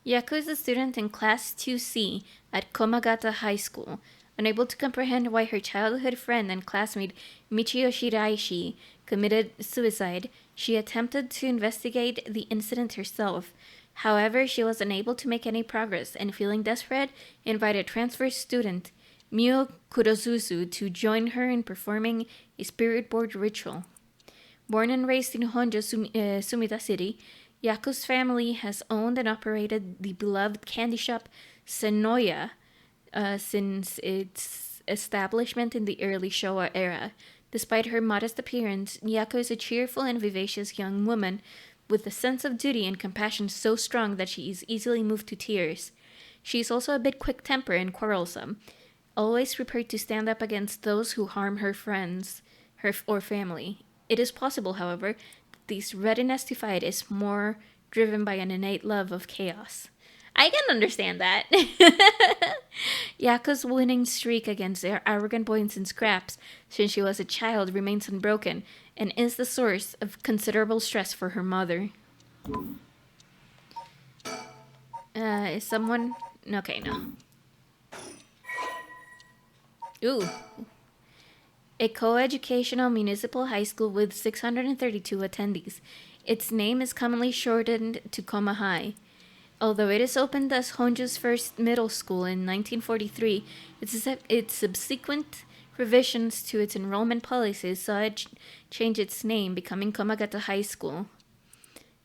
Yaku is a student in Class 2C at Komagata High School. Unable to comprehend why her childhood friend and classmate Michio Shiraishi committed suicide, she attempted to investigate the incident herself. However, she was unable to make any progress and, feeling desperate, invited transfer student Mio Kurosuzu to join her in performing a spirit board ritual. Born and raised in Honjo, Sumida City, Yaku's family has owned and operated the beloved candy shop Senoya since its establishment in the early Showa era. Despite her modest appearance, Yaku is a cheerful and vivacious young woman with a sense of duty and compassion so strong that she is easily moved to tears. She is also a bit quick-tempered and quarrelsome, always prepared to stand up against those who harm her friends or family. It is possible, however, that this readiness to fight is more driven by an innate love of chaos. I can understand that. Yako's winning streak against their arrogant boys in scraps since she was a child remains unbroken and is the source of considerable stress for her mother. Is someone... Okay, no. Ooh. A co-educational municipal high school with 632 attendees. Its name is commonly shortened to Koma High. Although it is opened as Honjo's first middle school in 1943, its subsequent revisions to its enrollment policies saw it change its name, becoming Komagata High School.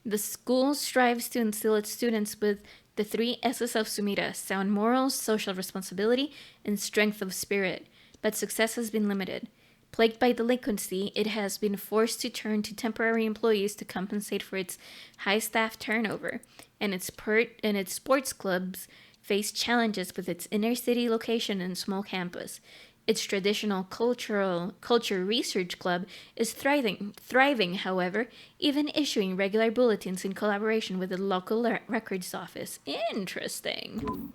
The school strives to instill its students with the 3 S's of Sumida: sound morals, social responsibility, and strength of spirit, but success has been limited. Plagued by delinquency, it has been forced to turn to temporary employees to compensate for its high staff turnover, and its sports clubs face challenges with its inner-city location and small campus. Its traditional culture research club is thriving, however, even issuing regular bulletins in collaboration with the local records office. Interesting.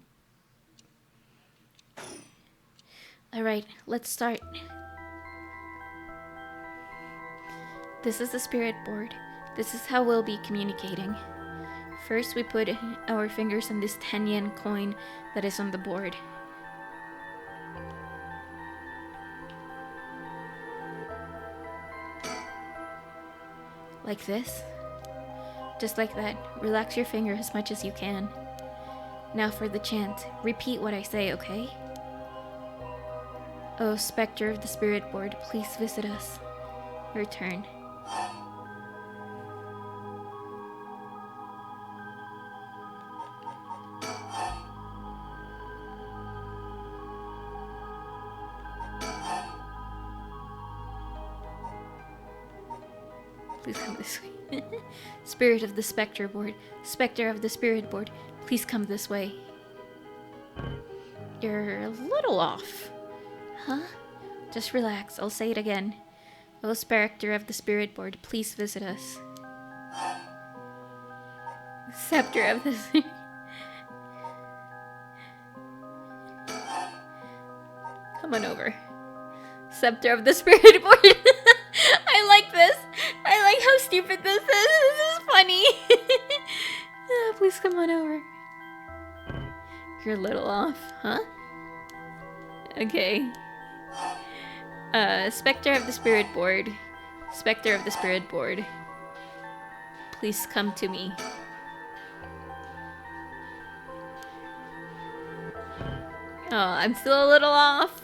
Alright, let's start. This is the spirit board. This is how we'll be communicating. First, we put our fingers on this 10 yen coin that is on the board. Like this. Just like that. Relax your finger as much as you can. Now for the chant. Repeat what I say, okay? Oh, Spectre of the Spirit Board, please visit us. Your turn. Please come this way. Spirit of the Spectre Board, Spectre of the Spirit Board, please come this way. You're a little off. Huh? Just relax, I'll say it again. Oh, Spectre of the Spirit Board, please visit us. Scepter of the... Come on over. Scepter of the Spirit Board. I like this. I like how stupid this is. This is funny. Please come on over. You're a little off, huh? Okay. Spectre of the Spirit Board. Spectre of the Spirit Board. Please come to me. Oh, I'm still a little off.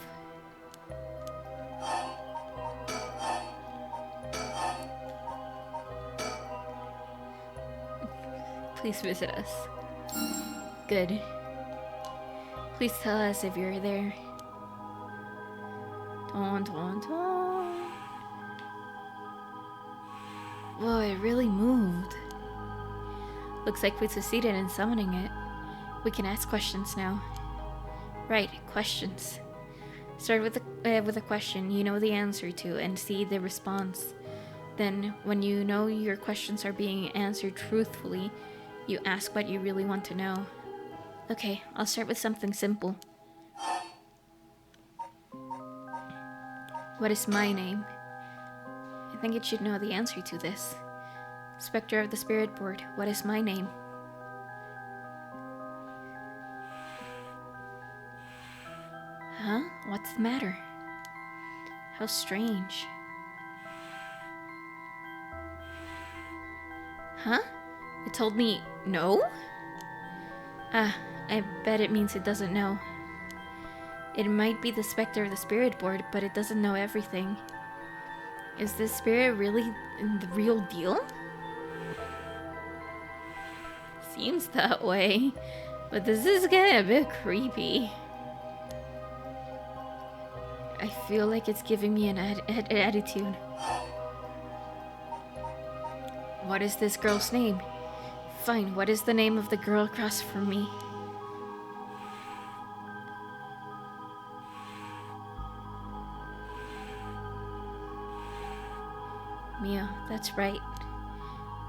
Please visit us. Good. Please tell us if you're there. Don, don, don. Whoa, it really moved. Looks like we succeeded in summoning it. We can ask questions now. Right, questions. Start with a question you know the answer to and see the response. Then, when you know your questions are being answered truthfully, you ask what you really want to know. Okay, I'll start with something simple. What is my name? I think it should know the answer to this. Spectre of the Spirit Board, what is my name? Huh? What's the matter? How strange. Huh? It told me no? Ah, I bet it means it doesn't know. It might be the Spectre of the Spirit Board, but it doesn't know everything. Is this spirit really the real deal? Seems that way. But this is getting a bit creepy. I feel like it's giving me an attitude. What is this girl's name? Fine, what is the name of the girl across from me? Mio, that's right.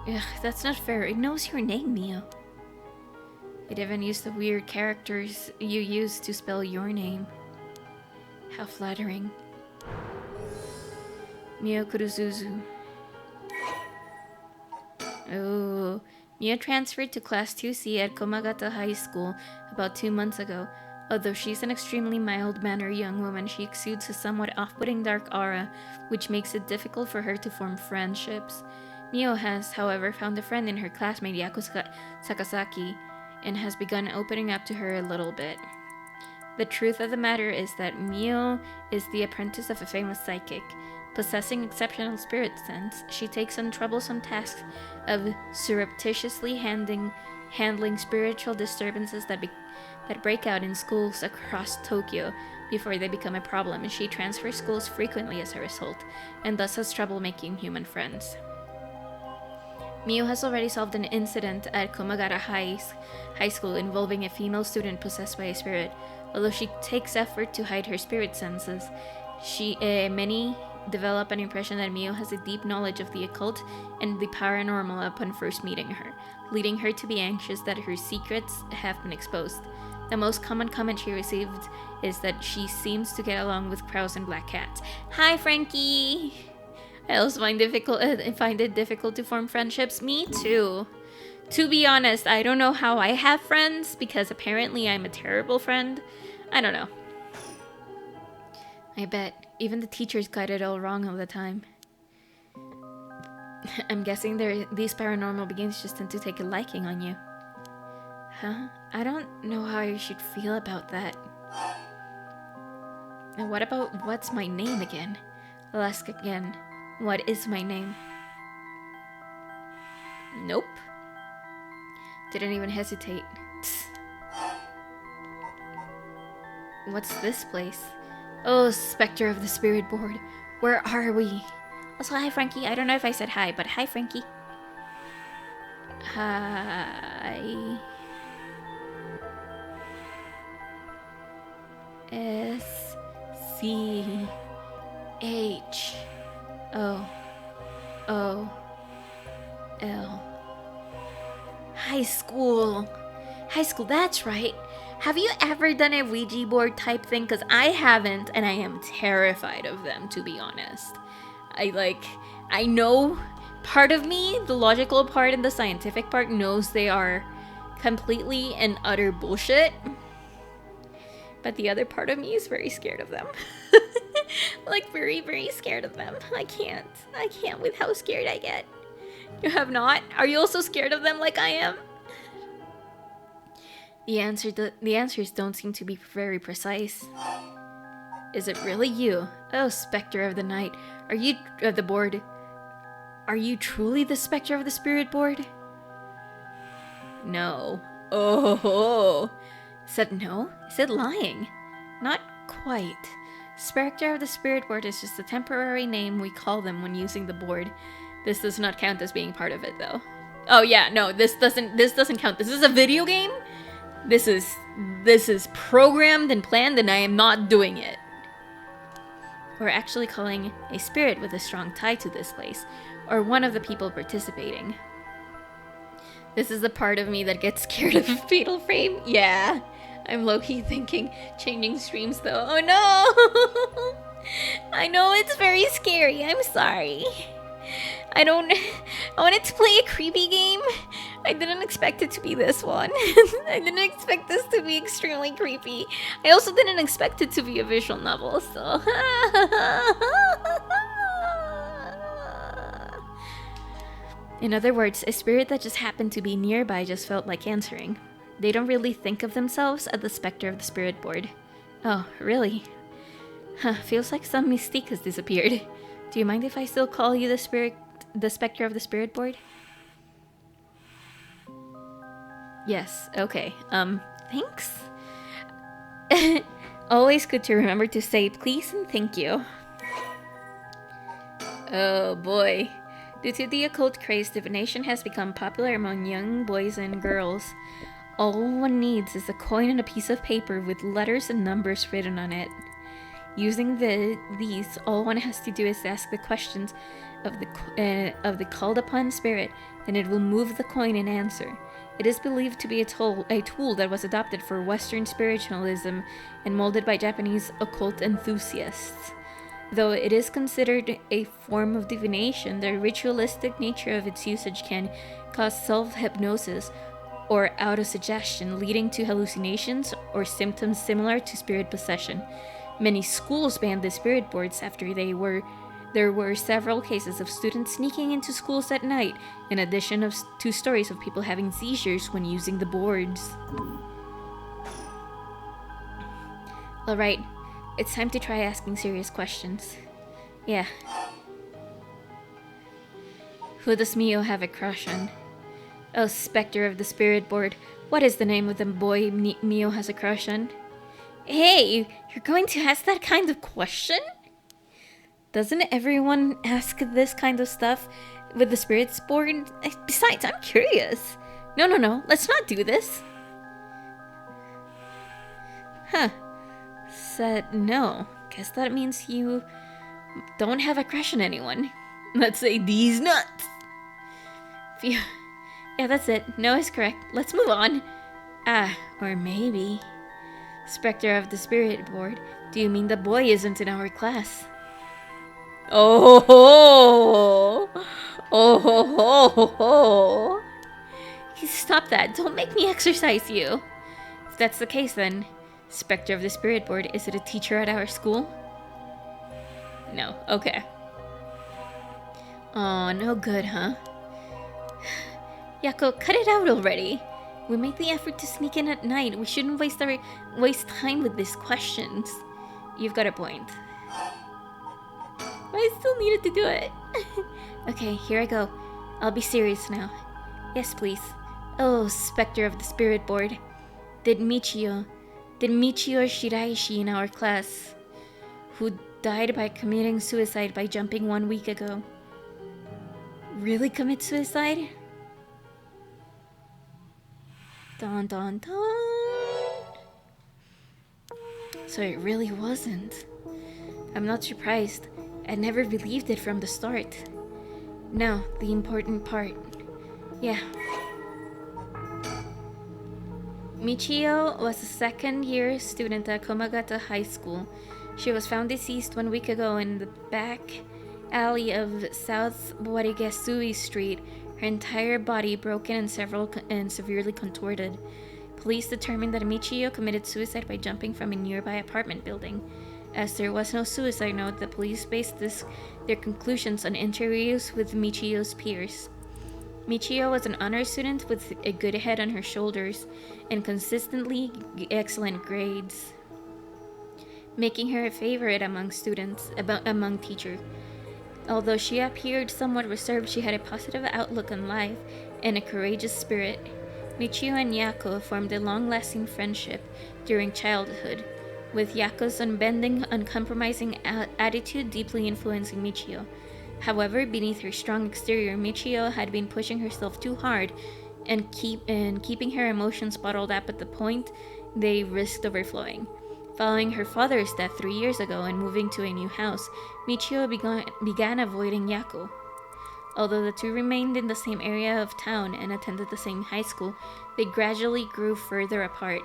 Ugh, that's not fair. It knows your name, Mio. It even used the weird characters you use to spell your name. How flattering. Mio Kuruzuzu. Oh, Mio transferred to Class 2C at Komagata High School about 2 months ago. Although she's an extremely mild-mannered young woman, she exudes a somewhat off-putting dark aura, which makes it difficult for her to form friendships. Mio has, however, found a friend in her classmate Yakuza Sakazaki, and has begun opening up to her a little bit. The truth of the matter is that Mio is the apprentice of a famous psychic. Possessing exceptional spirit sense, she takes on troublesome tasks of surreptitiously handling spiritual disturbances that break out in schools across Tokyo before they become a problem, and she transfers schools frequently as a result, and thus has trouble making human friends. Mio has already solved an incident at Komagata High School involving a female student possessed by a spirit. Although she takes effort to hide her spirit senses, many develop an impression that Mio has a deep knowledge of the occult and the paranormal upon first meeting her, leading her to be anxious that her secrets have been exposed. The most common comment she received is that she seems to get along with crows and black cats. Hi, Frankie! I also find it difficult to form friendships. Me too. To be honest, I don't know how I have friends, because apparently I'm a terrible friend. I don't know. I bet. Even the teachers got it all wrong all the time. I'm guessing these paranormal beings just tend to take a liking on you. Huh? I don't know how I should feel about that. And what about what's my name again? I'll ask again. What is my name? Nope. Didn't even hesitate. What's this place? Oh, Spectre of the Spirit Board. Where are we? Also, hi, Frankie. I don't know if I said hi, but hi, Frankie. Hi. S-C-H-O-O-L. High school. High school, that's right. Have you ever done a Ouija board type thing? Because I haven't, and I am terrified of them, to be honest. I know part of me, the logical part and the scientific part, knows they are completely and utter bullshit. But the other part of me is very scared of them. Like, very, very scared of them. I can't with how scared I get. You have not? Are you also scared of them like I am? The answers don't seem to be very precise. Is it really you? Oh, Spectre of the Night. Are you the board? Are you truly the Spectre of the Spirit Board? No. Oh. Said no? Said lying. Not quite. Spectre of the Spirit Board is just a temporary name we call them when using the board. This does not count as being part of it, though. Oh yeah, no, this doesn't count. This is a video game. This is programmed and planned, and I am not doing it. We're actually calling a spirit with a strong tie to this place, or one of the people participating. This is the part of me that gets scared of Fatal Frame. Yeah, I'm low-key thinking changing streams though. Oh no! I know it's very scary. I'm sorry. I wanted to play a creepy game. I didn't expect it to be this one. I didn't expect this to be extremely creepy. I also didn't expect it to be a visual novel, so... In other words, a spirit that just happened to be nearby just felt like answering. They don't really think of themselves as the Spectre of the Spirit Board. Oh, really? Huh, feels like some mystique has disappeared. Do you mind if I still call you the specter of the spirit board? Yes, okay. Thanks. Always good to remember to say please and thank you. Oh boy. Due to the occult craze, divination has become popular among young boys and girls. All one needs is a coin and a piece of paper with letters and numbers written on it. Using these, all one has to do is ask the questions of the called upon spirit, and it will move the coin and answer. It is believed to be a tool that was adopted for Western spiritualism and molded by Japanese occult enthusiasts. Though it is considered a form of divination, the ritualistic nature of its usage can cause self-hypnosis or autosuggestion, leading to hallucinations or symptoms similar to spirit possession. Many schools banned the spirit boards after there were several cases of students sneaking into schools at night, in addition to stories of people having seizures when using the boards. Alright, it's time to try asking serious questions. Yeah. Who does Mio have a crush on? Oh, specter of the spirit board, what is the name of the boy Mio has a crush on? Hey, you're going to ask that kind of question? Doesn't everyone ask this kind of stuff with the spirits board? Besides, I'm curious. No, let's not do this. Huh. Said no. Guess that means you don't have a crush on anyone. Let's say these nuts. Phew. Yeah, that's it. No is correct. Let's move on. Or maybe... Spectre of the spirit board, do you mean the boy isn't in our class? Oh ho! Oh ho! Stop that. Don't make me exercise you. If that's the case, then, Spectre of the spirit board, is it a teacher at our school? No. Okay. Oh, no good, huh? Yako, cut it out already. We made the effort to sneak in at night. We shouldn't waste time with these questions. You've got a point. I still needed to do it. Okay, here I go. I'll be serious now. Yes, please. Oh, specter of the spirit board. Did Michio Shiraishi in our class, who died by committing suicide by jumping 1 week ago, really commit suicide? Dun dun dun. So it really wasn't. I'm not surprised. I never believed it from the start. Now, the important part. Yeah. Michio was a second-year student at Komagata High School. She was found deceased 1 week ago in the back alley of South Warigasui Street, her entire body broken and severely contorted. Police determined that Michio committed suicide by jumping from a nearby apartment building. As there was no suicide note, the police based their conclusions on interviews with Michio's peers. Michio was an honor student with a good head on her shoulders and consistently excellent grades, making her a favorite among teachers. Although she appeared somewhat reserved, she had a positive outlook on life and a courageous spirit. Michio and Yako formed a long-lasting friendship during childhood, with Yako's unbending, uncompromising attitude deeply influencing Michio. However, beneath her strong exterior, Michio had been pushing herself too hard and keeping her emotions bottled up at the point they risked overflowing. Following her father's death 3 years ago and moving to a new house, Michio began avoiding Yako. Although the two remained in the same area of town and attended the same high school, they gradually grew further apart.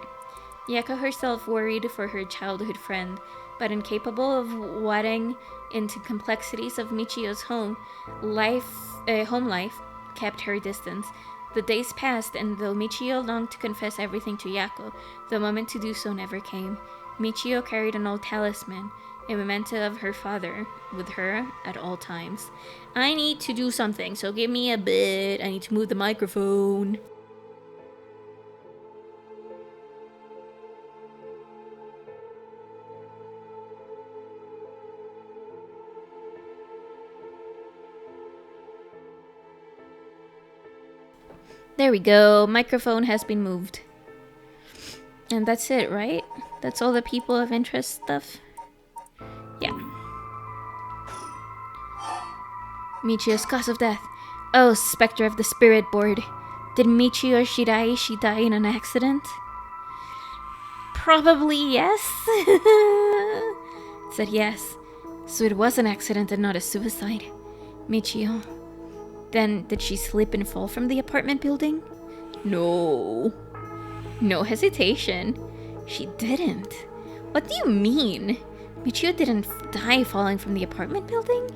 Yako herself worried for her childhood friend, but incapable of wading into complexities of Michio's home life kept her distance. The days passed, and though Michio longed to confess everything to Yako, the moment to do so never came. Michio carried an old talisman, a memento of her father, with her at all times. I need to do something, so give me a bit. I need to move the microphone. There we go. Microphone has been moved. And that's it, right? That's all the people of interest stuff? Yeah. Michio's cause of death. Oh, Spectre of the Spirit Board. Did Michio Shiraishi die in an accident? Probably yes. Said yes. So it was an accident and not a suicide. Michio. Then did she slip and fall from the apartment building? No. No hesitation. She didn't. What do you mean? Michio didn't die falling from the apartment building?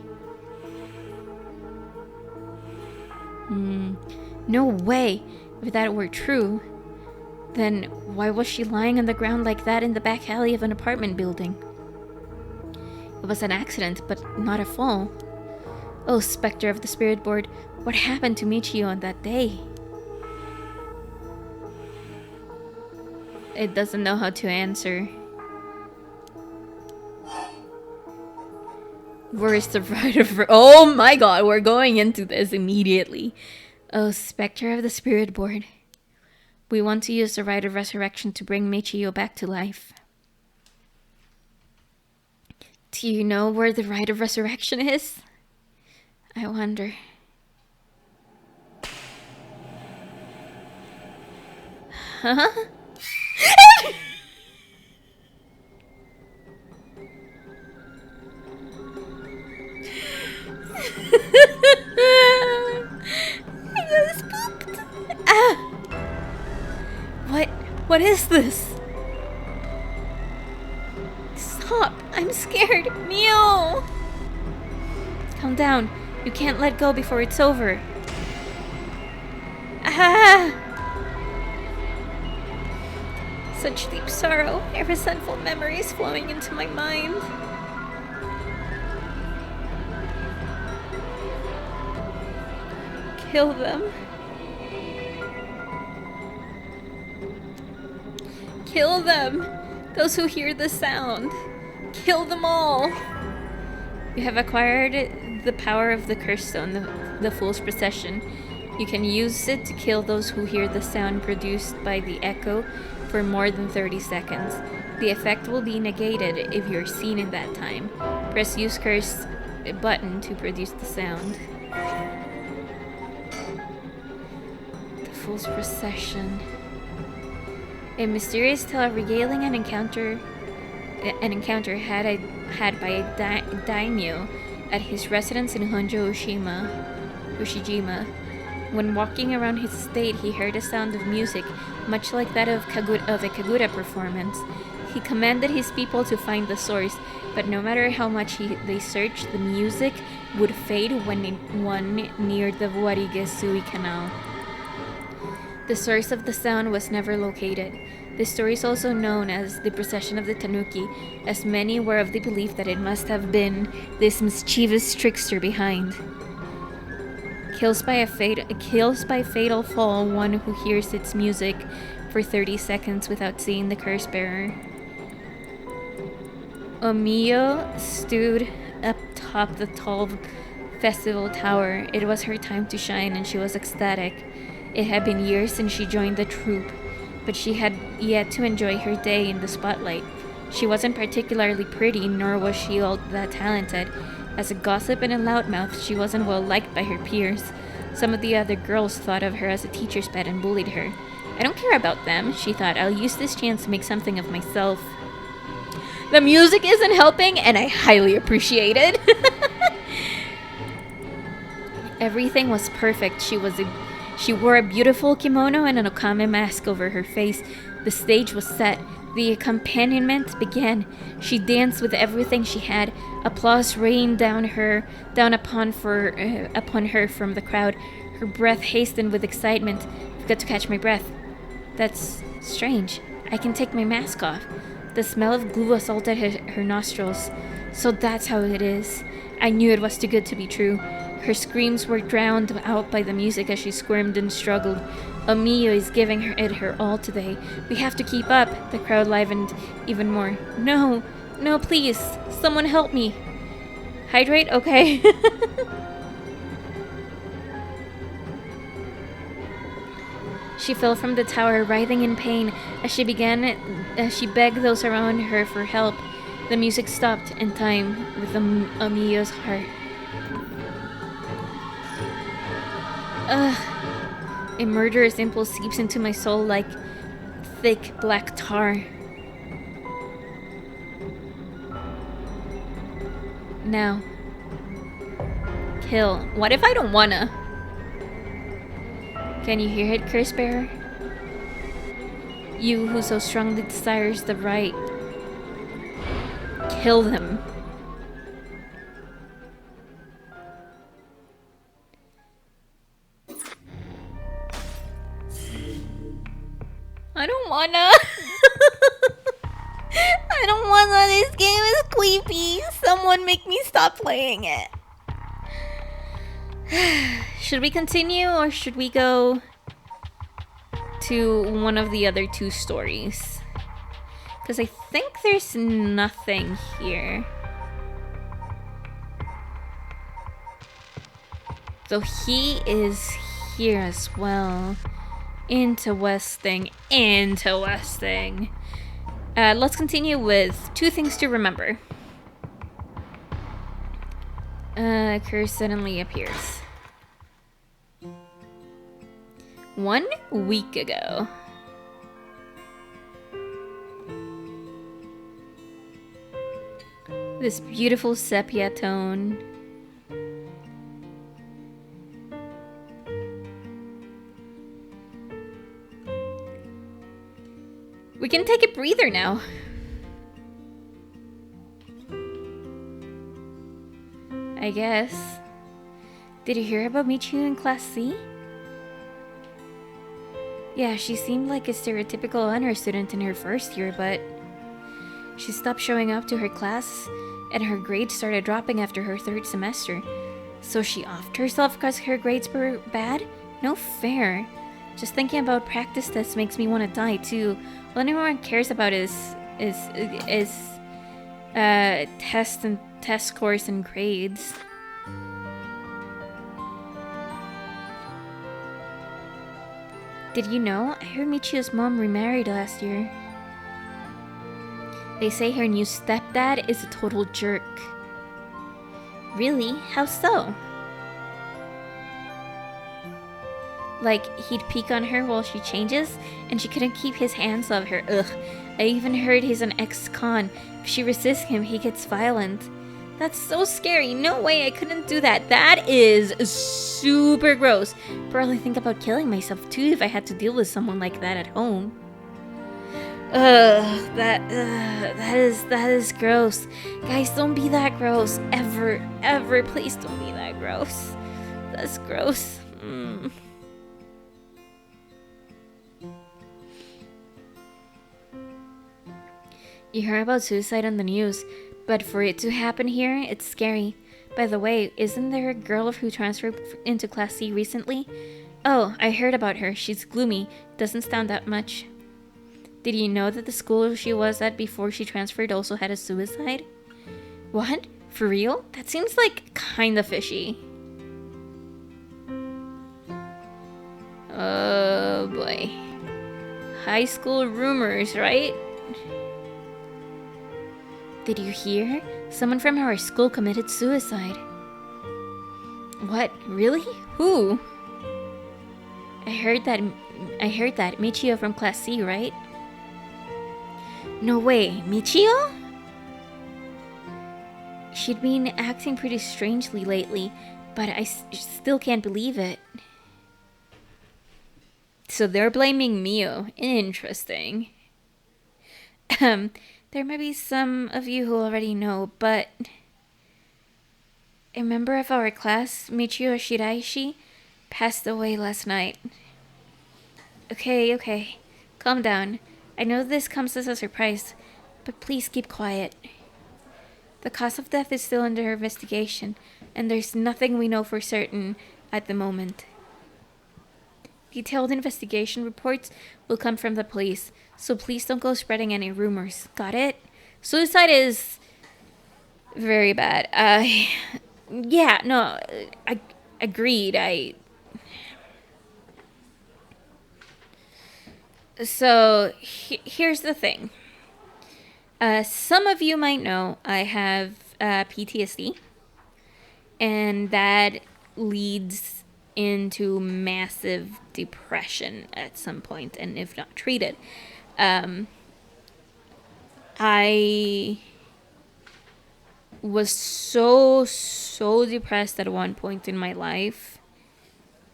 No way. If that were true, then why was she lying on the ground like that in the back alley of an apartment building? It was an accident, but not a fall. Oh, Spectre of the Spirit Board, what happened to Michio on that day? It doesn't know how to answer. Where's the right of... Oh my god, we're going into this immediately. Oh, Spectre of the Spirit Board. We want to use the rite of resurrection to bring Michio back to life. Do you know where the rite of resurrection is? I wonder. Huh? I got spooked. Ah! What is this? Stop! I'm scared! Meow! Calm down. You can't let go before it's over. Ah! Such deep sorrow and resentful memories flowing into my mind. Kill them. Kill them! Those who hear the sound. Kill them all! You have acquired the power of the curse stone, the Fool's Procession. You can use it to kill those who hear the sound produced by the echo for more than 30 seconds. The effect will be negated if you're seen in that time. Press use curse button to produce the sound. The Fool's Procession. A mysterious tale regaling an encounter had by a daimyo at his residence in Honjo Ushijima. When walking around his estate, he heard a sound of music, much like that of a kagura performance. He commanded his people to find the source, but no matter how much they searched, the music would fade when one neared the Warigesui Canal. The source of the sound was never located. This story is also known as the Procession of the Tanuki, as many were of the belief that it must have been this mischievous trickster behind. Kills by fatal fall one who hears its music for 30 seconds without seeing the curse bearer. Omiyo stood up top the tall festival tower. It was her time to shine, and she was ecstatic. It had been years since she joined the troupe, but she had yet to enjoy her day in the spotlight. She wasn't particularly pretty, nor was she all that talented. As a gossip and a loudmouth, she wasn't well liked by her peers. Some of the other girls thought of her as a teacher's pet and bullied her. I don't care about them, she thought. I'll use this chance to make something of myself. The music isn't helping, and I highly appreciate it. Everything was perfect. She wore a beautiful kimono and an okame mask over her face. The stage was set. The accompaniment began. She danced with everything she had. Applause rained down upon her from the crowd. Her breath hastened with excitement. I've got to catch my breath. That's strange. I can take my mask off. The smell of glue assaulted her nostrils. So that's how it is. I knew it was too good to be true. Her screams were drowned out by the music as she squirmed and struggled. Omiyo is giving it her all today. We have to keep up. The crowd livened even more. No, please. Someone help me. Hydrate? Okay. She fell from the tower, writhing in pain. As she begged those around her for help, the music stopped in time with Amiyo's heart. Ugh. A murderous impulse seeps into my soul like thick black tar. Now. Kill. What if I don't wanna? Can you hear it, Curse Bearer? You who so strongly desires the right. Kill them. I don't wanna. I don't wanna. This game is creepy. Someone make me stop playing it. Should we continue or should we go to one of the other two stories? Because I think there's nothing here. So he is here as well. Interesting. Let's continue with 2 things to remember. A curse suddenly appears. 1 week ago. This beautiful sepia tone. We can take a breather now. I guess. Did you hear about Michiru in Class C? Yeah, she seemed like a stereotypical honor student in her first year, but she stopped showing up to her class and her grades started dropping after her 3rd semester. So she offed herself because her grades were bad? No fair. Just thinking about practice tests makes me want to die too. All anyone cares about is tests and test scores and grades. Did you know? I heard Michiyo's mom remarried last year. They say her new stepdad is a total jerk. Really? How so? Like, he'd peek on her while she changes, and she couldn't keep his hands off her. Ugh. I even heard he's an ex-con. If she resists him, he gets violent. That's so scary. No way, I couldn't do that. That is super gross. Probably think about killing myself too if I had to deal with someone like that at home. That is gross. Guys, don't be that gross. Ever, please don't be that gross. That's gross. You heard about suicide on the news, but for it to happen here, it's scary. By the way, isn't there a girl who transferred into Class C recently? Oh, I heard about her. She's gloomy. Doesn't stand out much. Did you know that the school she was at before she transferred also had a suicide? What? For real? That seems like kinda fishy. Oh boy. High school rumors, right? Did you hear? Someone from our school committed suicide. What? Really? Who? I heard that Michiyo from Class C, right? No way, Michiyo? She'd been acting pretty strangely lately, but I still can't believe it. So they're blaming Mio. Interesting. There may be some of you who already know, but a member of our class, Michiyo Shiraishi, passed away last night. Okay. Calm down. I know this comes as a surprise, but please keep quiet. The cause of death is still under investigation, and there's nothing we know for certain at the moment. Detailed investigation reports will come from the police, so please don't go spreading any rumors. Got it? Suicide is very bad. Yeah, no, I agreed. So here's the thing. Some of you might know I have PTSD, and that leads into massive depression at some point, and if not treated. I was so depressed at one point in my life,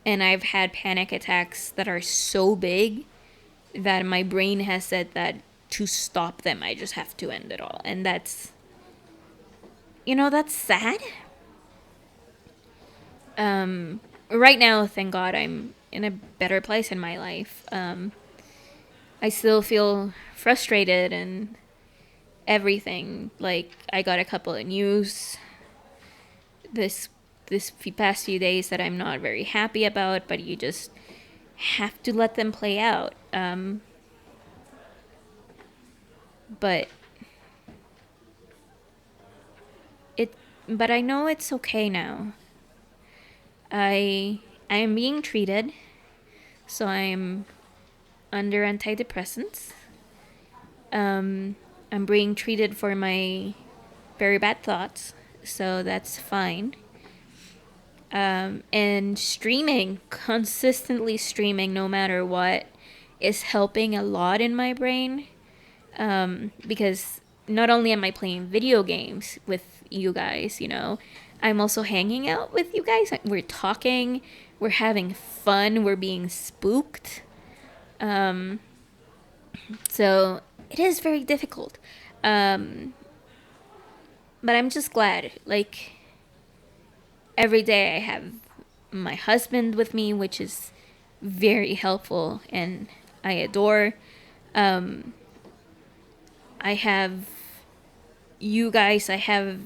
and I've had panic attacks that are so big that my brain has said that to stop them I just have to end it all. And that's, that's sad. Right now, thank God, I'm in a better place in my life. I still feel frustrated and everything. Like, I got a couple of news this past few days that I'm not very happy about, but you just have to let them play out. But I know it's okay now. I am being treated, so I'm under antidepressants. I'm being treated for my very bad thoughts, so that's fine. And consistently streaming no matter what, is helping a lot in my brain. Because not only am I playing video games with you guys, I'm also hanging out with you guys. We're talking, we're having fun, we're being spooked. So it is very difficult. But I'm just glad. Like, every day I have my husband with me, which is very helpful and I adore. I have you guys, I have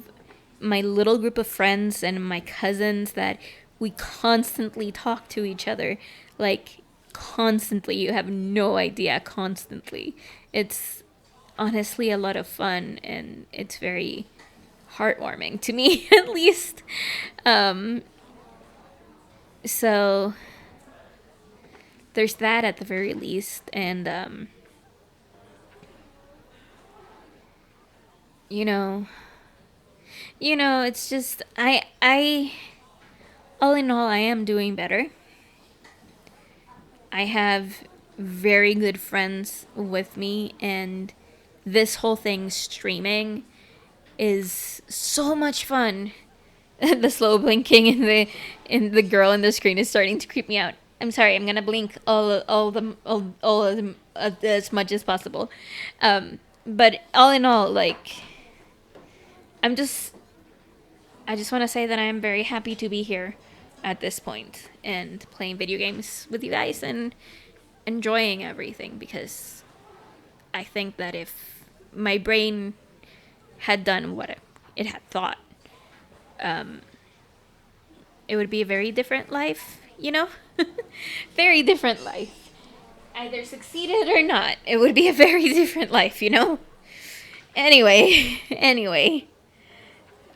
my little group of friends and my cousins that we constantly talk to each other. Like, constantly. You have no idea. Constantly. It's honestly a lot of fun, and it's very heartwarming to me, at least. So there's that at the very least. And it's just I all in all, I am doing better. I have very good friends with me, and this whole thing streaming is so much fun. The slow blinking in the girl in the screen is starting to creep me out. I'm sorry. I'm gonna blink all as much as possible. But all in all, like, I'm just I just want to say that I'm very happy to be here at this point and playing video games with you guys and enjoying everything, because I think that if my brain had done what it had thought, it would be a very different life, very different life. Either succeeded or not, it would be a very different life, Anyway.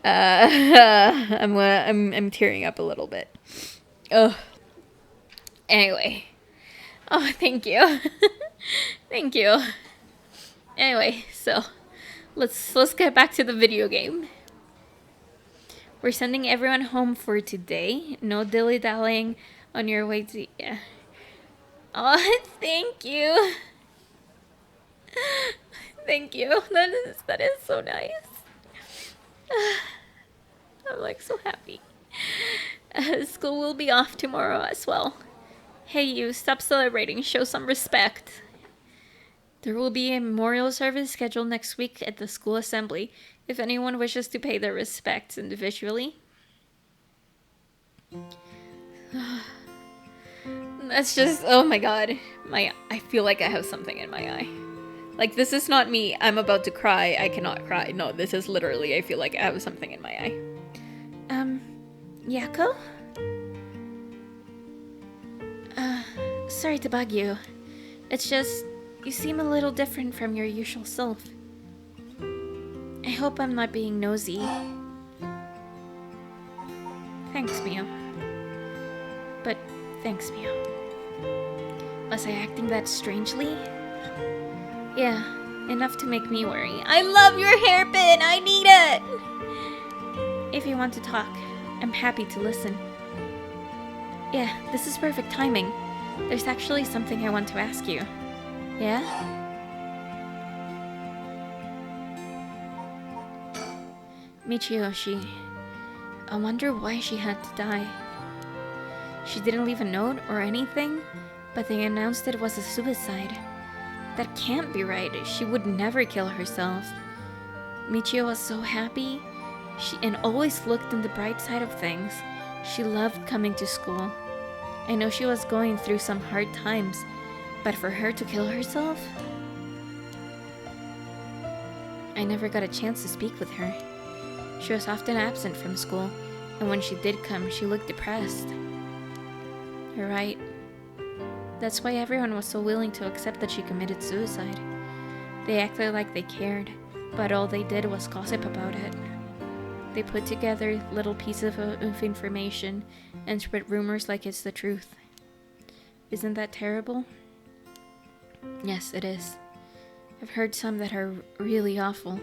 I'm tearing up a little bit. Ugh. Anyway. Oh, thank you. Thank you. Anyway, so let's get back to the video game. We're sending everyone home for today. No dilly-dallying on your way to... Yeah. Oh, thank you. Thank you. That is so nice. I'm like so happy. School will be off tomorrow as well. Hey, you, stop celebrating. Show some respect. There will be a memorial service scheduled next week at the school assembly if anyone wishes to pay their respects individually. That's just, oh my god. I feel like I have something in my eye. Like, this is not me, I'm about to cry, I cannot cry. No, this is literally, I feel like I have something in my eye. Yako? Sorry to bug you. It's just, you seem a little different from your usual self. I hope I'm not being nosy. Thanks, Mio. But, thanks, Mio. Was I acting that strangely? Yeah, enough to make me worry. I love your hairpin! I need it! If you want to talk, I'm happy to listen. Yeah, this is perfect timing. There's actually something I want to ask you. Yeah? Michiyoshi, I wonder why she had to die. She didn't leave a note or anything, but they announced it was a suicide. That can't be right. She would never kill herself. Michio was so happy, and always looked on the bright side of things. She loved coming to school. I know she was going through some hard times, but for her to kill herself? I never got a chance to speak with her. She was often absent from school, and when she did come, she looked depressed. You're right. That's why everyone was so willing to accept that she committed suicide. They acted like they cared, but all they did was gossip about it. They put together little pieces of information and spread rumors like it's the truth. Isn't that terrible? Yes, it is. I've heard some that are really awful.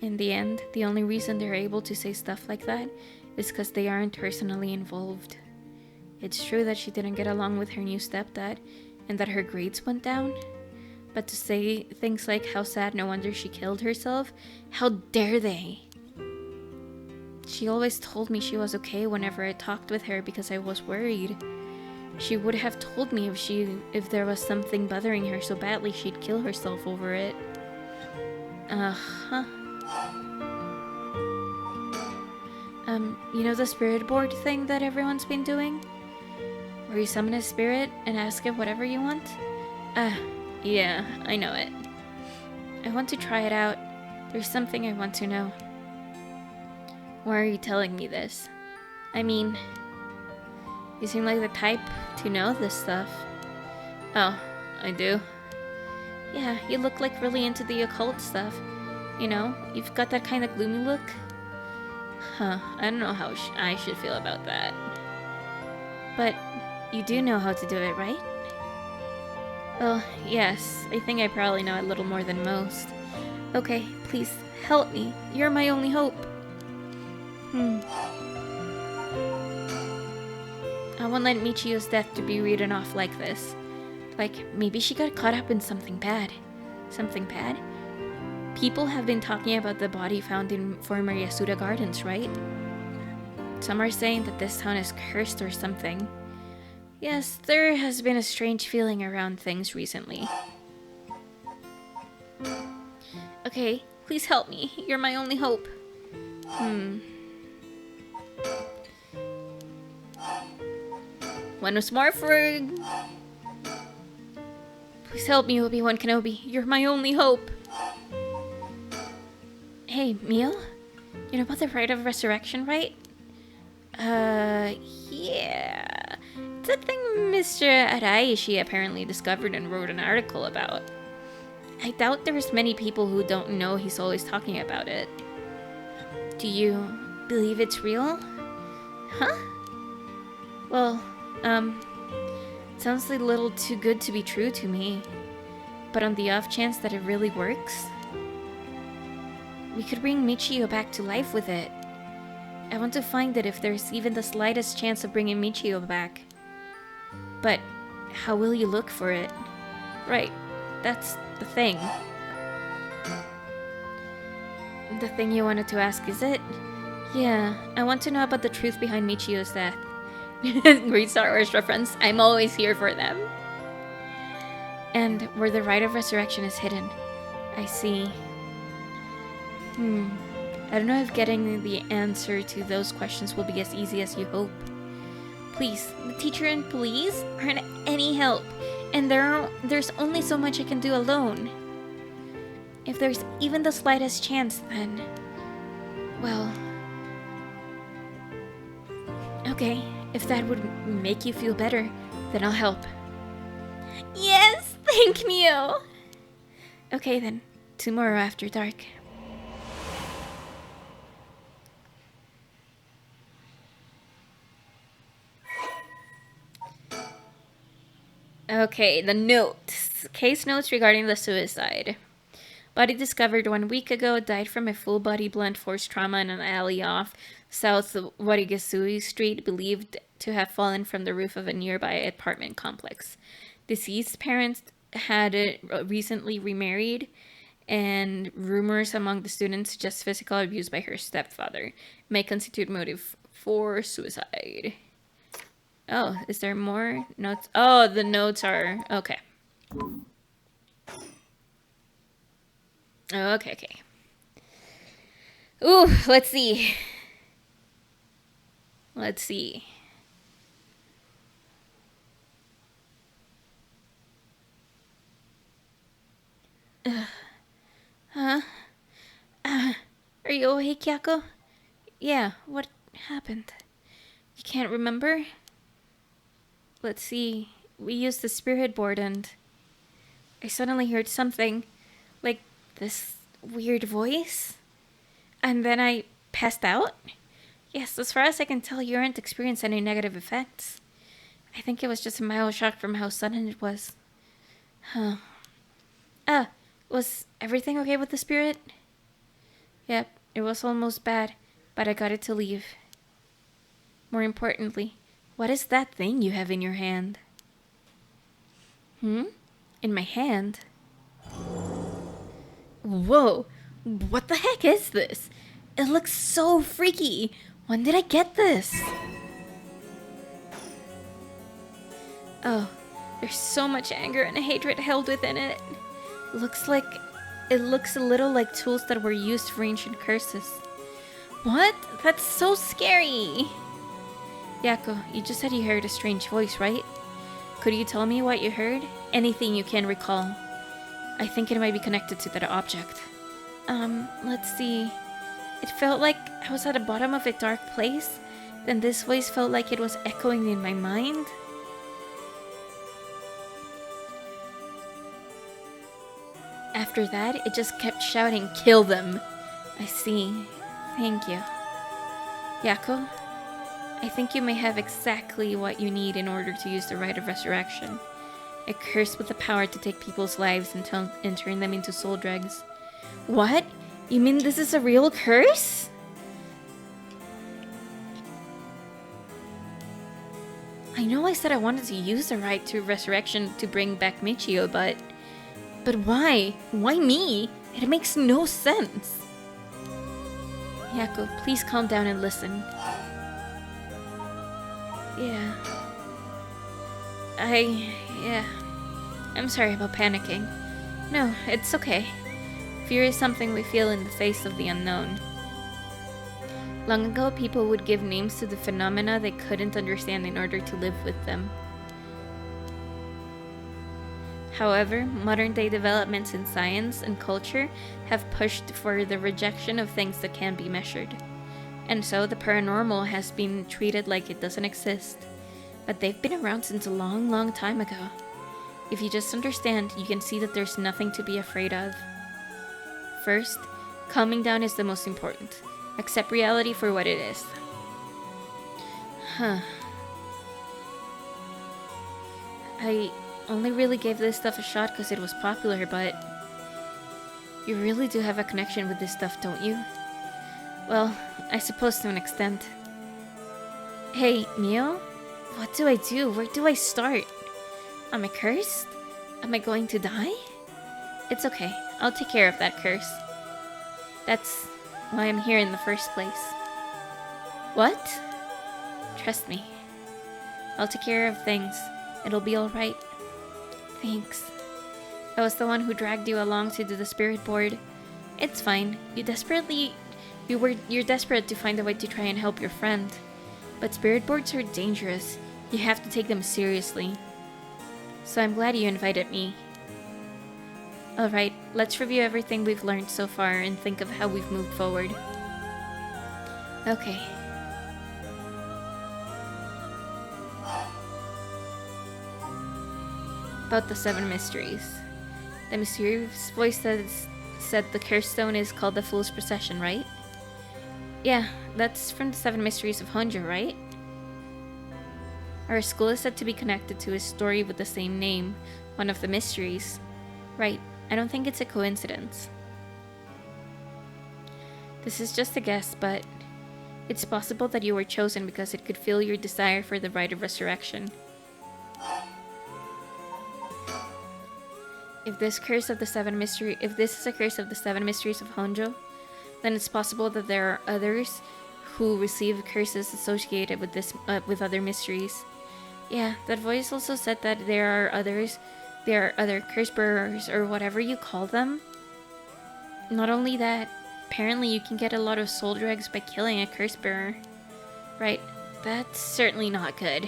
In the end, the only reason they're able to say stuff like that is because they aren't personally involved. It's true that she didn't get along with her new stepdad and that her grades went down. But to say things like how sad, no wonder she killed herself, how dare they? She always told me she was okay whenever I talked with her because I was worried. She would have told me if there was something bothering her so badly she'd kill herself over it. Uh-huh. You know the spirit board thing that everyone's been doing? Where you summon a spirit and ask it whatever you want? Yeah, I know it. I want to try it out. There's something I want to know. Why are you telling me this? I mean, you seem like the type to know this stuff. Oh, I do? Yeah, you look like really into the occult stuff. You know, you've got that kind of gloomy look. Huh, I don't know how I should feel about that. But you do know how to do it, right? Well, yes, I think I probably know a little more than most. Okay, please, help me. You're my only hope. I won't let Michio's death to be written off like this. Like, maybe she got caught up in something bad. Something bad? People have been talking about the body found in former Yasuda Gardens, right? Some are saying that this town is cursed or something. Yes, there has been a strange feeling around things recently. Okay, please help me. You're my only hope. One was more for... Please help me, Obi-Wan Kenobi. You're my only hope. Hey, Mio? You know about the rite of resurrection, right? Yeah. It's a thing Mr. Araishi apparently discovered and wrote an article about. I doubt there's many people who don't know he's always talking about it. Do you believe it's real? Huh? Well, sounds a little too good to be true to me. But on the off chance that it really works, we could bring Michio back to life with it. I want to find it if there's even the slightest chance of bringing Michio back. But how will you look for it? Right, that's the thing. The thing you wanted to ask, is it? Yeah, I want to know about the truth behind Michio's death. Great Star Wars reference. I'm always here for them. And where the rite of resurrection is hidden. I see. I don't know if getting the answer to those questions will be as easy as you hope. Please, the teacher and police aren't any help, and there's only so much I can do alone. If there's even the slightest chance, then... well... okay, if that would make you feel better, then I'll help. Yes, thank you! Okay then, tomorrow after dark. Okay, the notes. Case notes regarding the suicide. Body discovered 1 week ago, died from a full body blunt force trauma in an alley off South Warigasui Street, believed to have fallen from the roof of a nearby apartment complex. Deceased parents had recently remarried, and rumors among the students suggest physical abuse by her stepfather may constitute motive for suicide. Oh, is there more notes? Oh, the notes are okay. Okay. Ooh, let's see. Huh? Are you awake, Yako? Yeah, what happened? You can't remember? Let's see. We used the spirit board and I suddenly heard something like this weird voice. And then I passed out? Yes, as far as I can tell, you aren't experiencing any negative effects. I think it was just a mild shock from how sudden it was. Huh. Was everything okay with the spirit? Yep, it was almost bad, but I got it to leave. More importantly, what is that thing you have in your hand? In my hand? Whoa, what the heck is this? It looks so freaky. When did I get this? Oh, there's so much anger and hatred held within it. It looks a little like tools that were used for ancient curses. What? That's so scary! Yako, you just said you heard a strange voice, right? Could you tell me what you heard? Anything you can recall. I think it might be connected to that object. Let's see. It felt like I was at the bottom of a dark place, then this voice felt like it was echoing in my mind. After that, it just kept shouting, "Kill them!" I see. Thank you. Yako, I think you may have exactly what you need in order to use the rite of resurrection. A curse with the power to take people's lives and turn them into soul dregs. What? You mean this is a real curse? I know I said I wanted to use the rite to resurrection to bring back Michio, but why? Why me? It makes no sense. Yako, please calm down and listen. Yeah. I'm sorry about panicking. No, it's okay. Fear is something we feel in the face of the unknown. Long ago, people would give names to the phenomena they couldn't understand in order to live with them. However, modern-day developments in science and culture have pushed for the rejection of things that can't be measured. And so the paranormal has been treated like it doesn't exist. But they've been around since a long, long time ago. If you just understand, you can see that there's nothing to be afraid of. First, calming down is the most important. Accept reality for what it is. I only really gave this stuff a shot because it was popular, but you really do have a connection with this stuff, don't you? Well, I suppose to an extent. Hey, Mio? What do I do? Where do I start? Am I cursed? Am I going to die? It's okay. I'll take care of that curse. That's why I'm here in the first place. What? Trust me. I'll take care of things. It'll be alright. Thanks. I was the one who dragged you along to do the spirit board. It's fine. You're desperate to find a way to try and help your friend. But spirit boards are dangerous. You have to take them seriously. So I'm glad you invited me. Alright, let's review everything we've learned so far and think of how we've moved forward. Okay. About the 7 mysteries. The mysterious voice that said the curse stone is called the Fool's Procession, right? Yeah, that's from the 7 mysteries of Honjo, right? Our school is said to be connected to a story with the same name, one of the mysteries. Right, I don't think it's a coincidence. This is just a guess, but it's possible that you were chosen because it could fill your desire for the rite of resurrection. If this is a curse of the seven mysteries of Honjo, then it's possible that there are others who receive curses associated with with other mysteries. Yeah, that voice also said that there are other curse bearers, or whatever you call them. Not only that, apparently you can get a lot of soul dregs by killing a curse bearer. Right, that's certainly not good.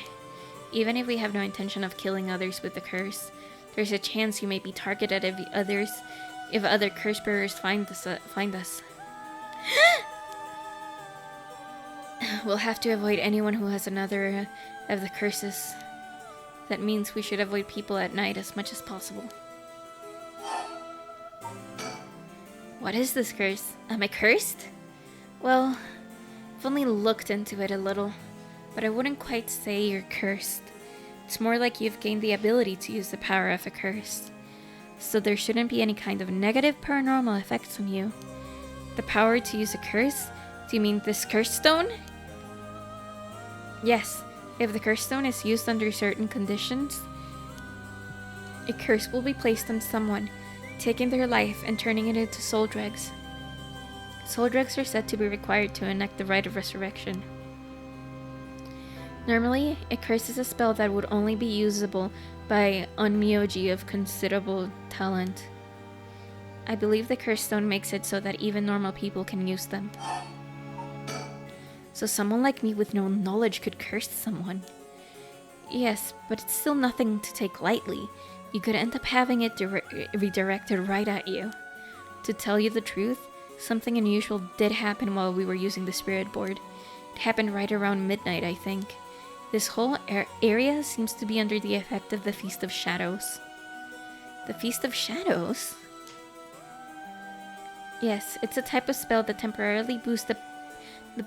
Even if we have no intention of killing others with the curse, there's a chance you may be targeted if other curse bearers find us. We'll have to avoid anyone who has another of the curses. That means we should avoid people at night as much as possible. What is this curse? Am I cursed? Well, I've only looked into it a little, but I wouldn't quite say you're cursed. It's more like you've gained the ability to use the power of a curse. So there shouldn't be any kind of negative paranormal effects on you. The power to use a curse? Do you mean this curse stone? Yes, if the curse stone is used under certain conditions, a curse will be placed on someone, taking their life and turning it into soul dregs. Soul dregs are said to be required to enact the rite of resurrection. Normally, a curse is a spell that would only be usable by onmyoji of considerable talent. I believe the curse stone makes it so that even normal people can use them. So someone like me with no knowledge could curse someone. Yes, but it's still nothing to take lightly. You could end up having it redirected right at you. To tell you the truth, something unusual did happen while we were using the spirit board. It happened right around midnight, I think. This whole area seems to be under the effect of the Feast of Shadows. The Feast of Shadows? Yes, it's a type of spell that temporarily boosts the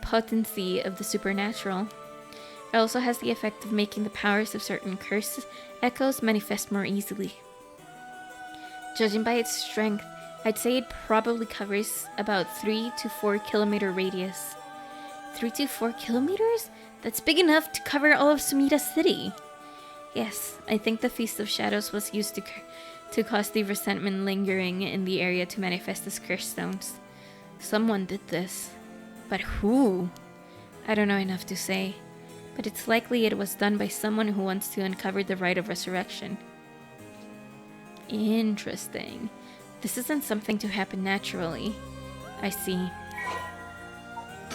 potency of the supernatural. It also has the effect of making the powers of certain curse echoes manifest more easily. Judging by its strength, I'd say it probably covers about 3 to 4 kilometer radius. 3 to 4 kilometers? That's big enough to cover all of Sumida City. Yes, I think the Feast of Shadows was used to cause the resentment lingering in the area to manifest as curse stones. Someone did this. But who? I don't know enough to say. But it's likely it was done by someone who wants to uncover the rite of resurrection. Interesting. This isn't something to happen naturally. I see.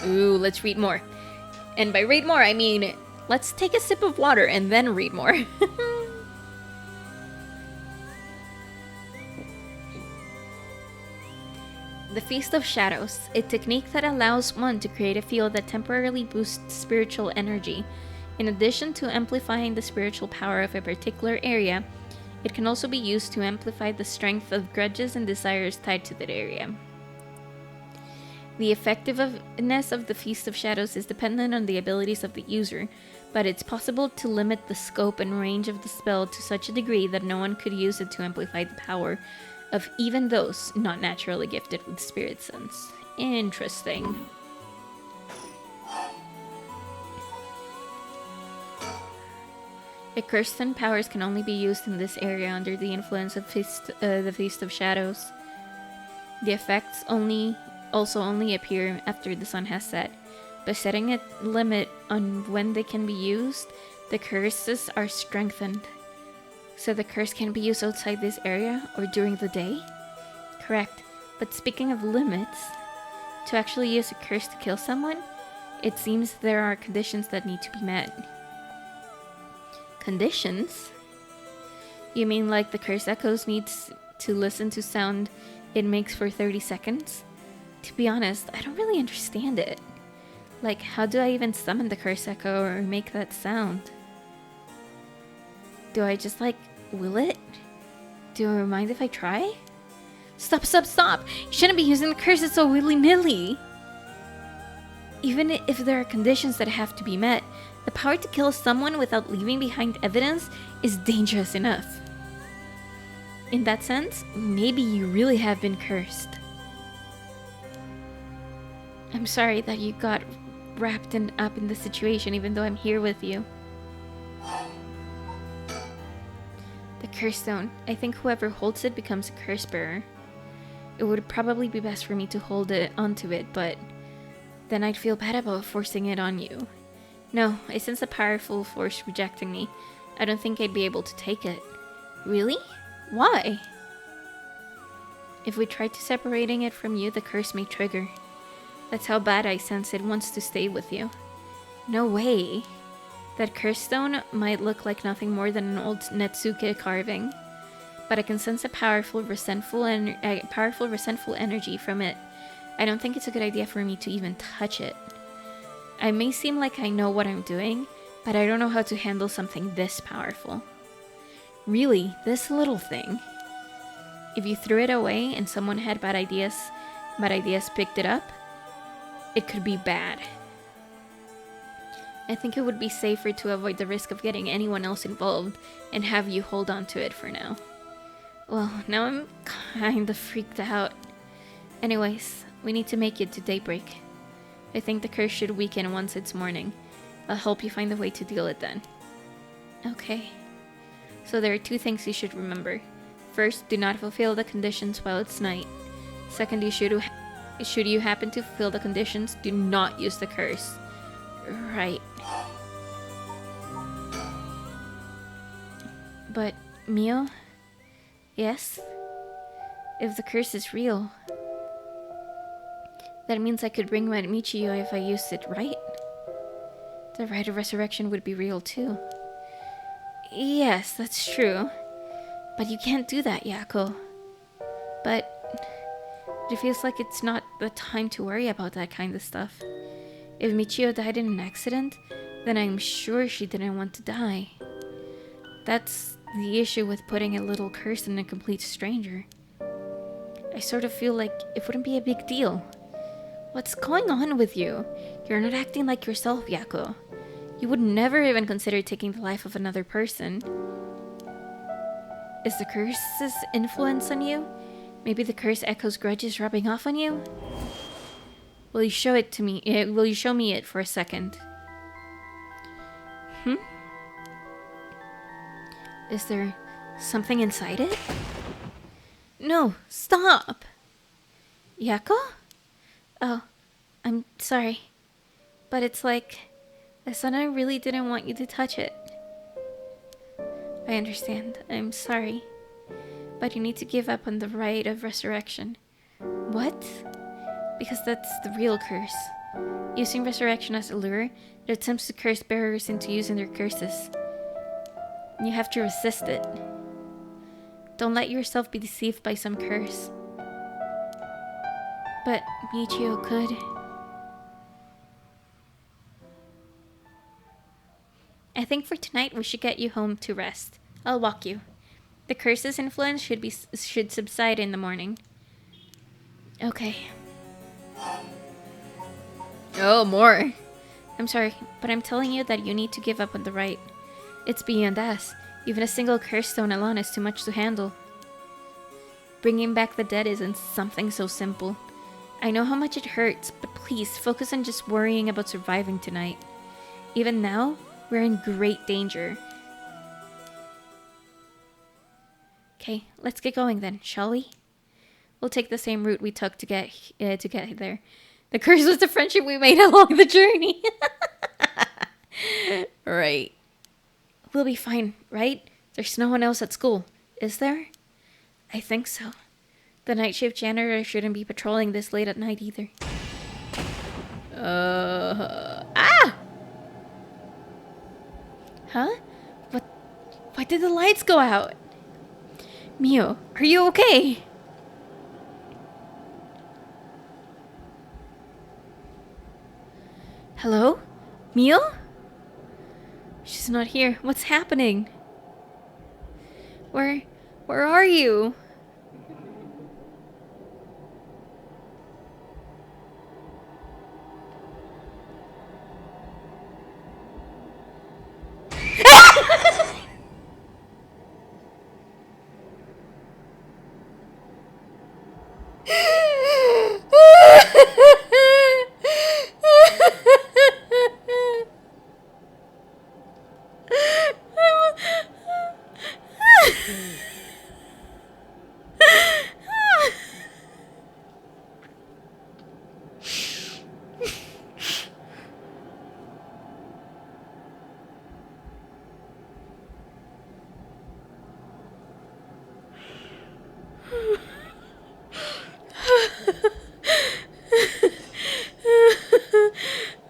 Ooh, let's read more. And by read more, I mean, let's take a sip of water and then read more. The Feast of Shadows, a technique that allows one to create a field that temporarily boosts spiritual energy. In addition to amplifying the spiritual power of a particular area, it can also be used to amplify the strength of grudges and desires tied to that area. The effectiveness of the Feast of Shadows is dependent on the abilities of the user, but it's possible to limit the scope and range of the spell to such a degree that no one could use it to amplify the power of even those not naturally gifted with spirit sense. Interesting. The cursed and powers can only be used in this area under the influence of the Feast of Shadows. The effects also only appear after the sun has set. By setting a limit on when they can be used, the curses are strengthened. So the curse can be used outside this area or during the day? Correct. But speaking of limits, to actually use a curse to kill someone, it seems there are conditions that need to be met. Conditions? You mean like the curse echoes needs to listen to sound it makes for 30 seconds? To be honest, I don't really understand it. Like, how do I even summon the curse echo or make that sound? Do I just, will it? Do I mind if I try? Stop! You shouldn't be using the curses so willy-nilly! Even if there are conditions that have to be met, The power to kill someone without leaving behind evidence is dangerous enough. In that sense, maybe you really have been cursed. I'm sorry that you got wrapped up in this situation, even though I'm here with you. The curse stone. I think whoever holds it becomes a curse bearer. It would probably be best for me to hold it onto it, but then I'd feel bad about forcing it on you. No, I sense a powerful force rejecting me. I don't think I'd be able to take it. Really? Why? If we try to separating it from you, the curse may trigger. That's how bad I sense it wants to stay with you. No way. That curse stone might look like nothing more than an old Netsuke carving, but I can sense a powerful, resentful energy from it. I don't think it's a good idea for me to even touch it. I may seem like I know what I'm doing, but I don't know how to handle something this powerful. Really, this little thing. If you threw it away and someone had bad ideas picked it up, it could be bad. I think it would be safer to avoid the risk of getting anyone else involved and have you hold on to it for now. Well, now I'm kinda freaked out. Anyways, we need to make it to daybreak. I think the curse should weaken once it's morning. I'll help you find a way to deal it then. Okay. So there are 2 things you should remember. First, do not fulfill the conditions while it's night. Second, should you happen to fulfill the conditions, do not use the curse. Right. But, Mio? Yes? If the curse is real, that means I could bring Michiyo if I used it, right? The rite of resurrection would be real too. Yes, that's true. But you can't do that, Yako. But it feels like it's not the time to worry about that kind of stuff. If Michiyo died in an accident, then I'm sure she didn't want to die. That's the issue with putting a little curse on a complete stranger. I sort of feel like it wouldn't be a big deal. What's going on with you? You're not acting like yourself, Yako. You would never even consider taking the life of another person. Is the curse's influence on you? Maybe the curse echoes grudges rubbing off on you? Will you show it to me? Will you show me it for a second? Is there something inside it? No, stop! Yako? Oh, I'm sorry. But it's like, I said I really didn't want you to touch it. I understand. I'm sorry. But you need to give up on the rite of resurrection. What? Because that's the real curse. Using resurrection as a lure, it attempts to curse bearers into using their curses. You have to resist it. Don't let yourself be deceived by some curse. But Michiyo could. I think for tonight we should get you home to rest. I'll walk you. The curse's influence should subside in the morning. Okay. Oh, more. I'm sorry, but I'm telling you that you need to give up on the rite. It's beyond us. Even a single curse stone alone is too much to handle. Bringing back the dead isn't something so simple. I know how much it hurts, but please focus on just worrying about surviving tonight. Even now, we're in great danger. Okay, let's get going then, shall we? We'll take the same route we took to get there. The curse was the friendship we made along the journey. Right. We'll be fine, right? There's no one else at school, is there? I think so. The night shift janitor shouldn't be patrolling this late at night either. Huh? Why did the lights go out? Mio, are you okay? Hello? Mio? She's not here. What's happening? Where are you?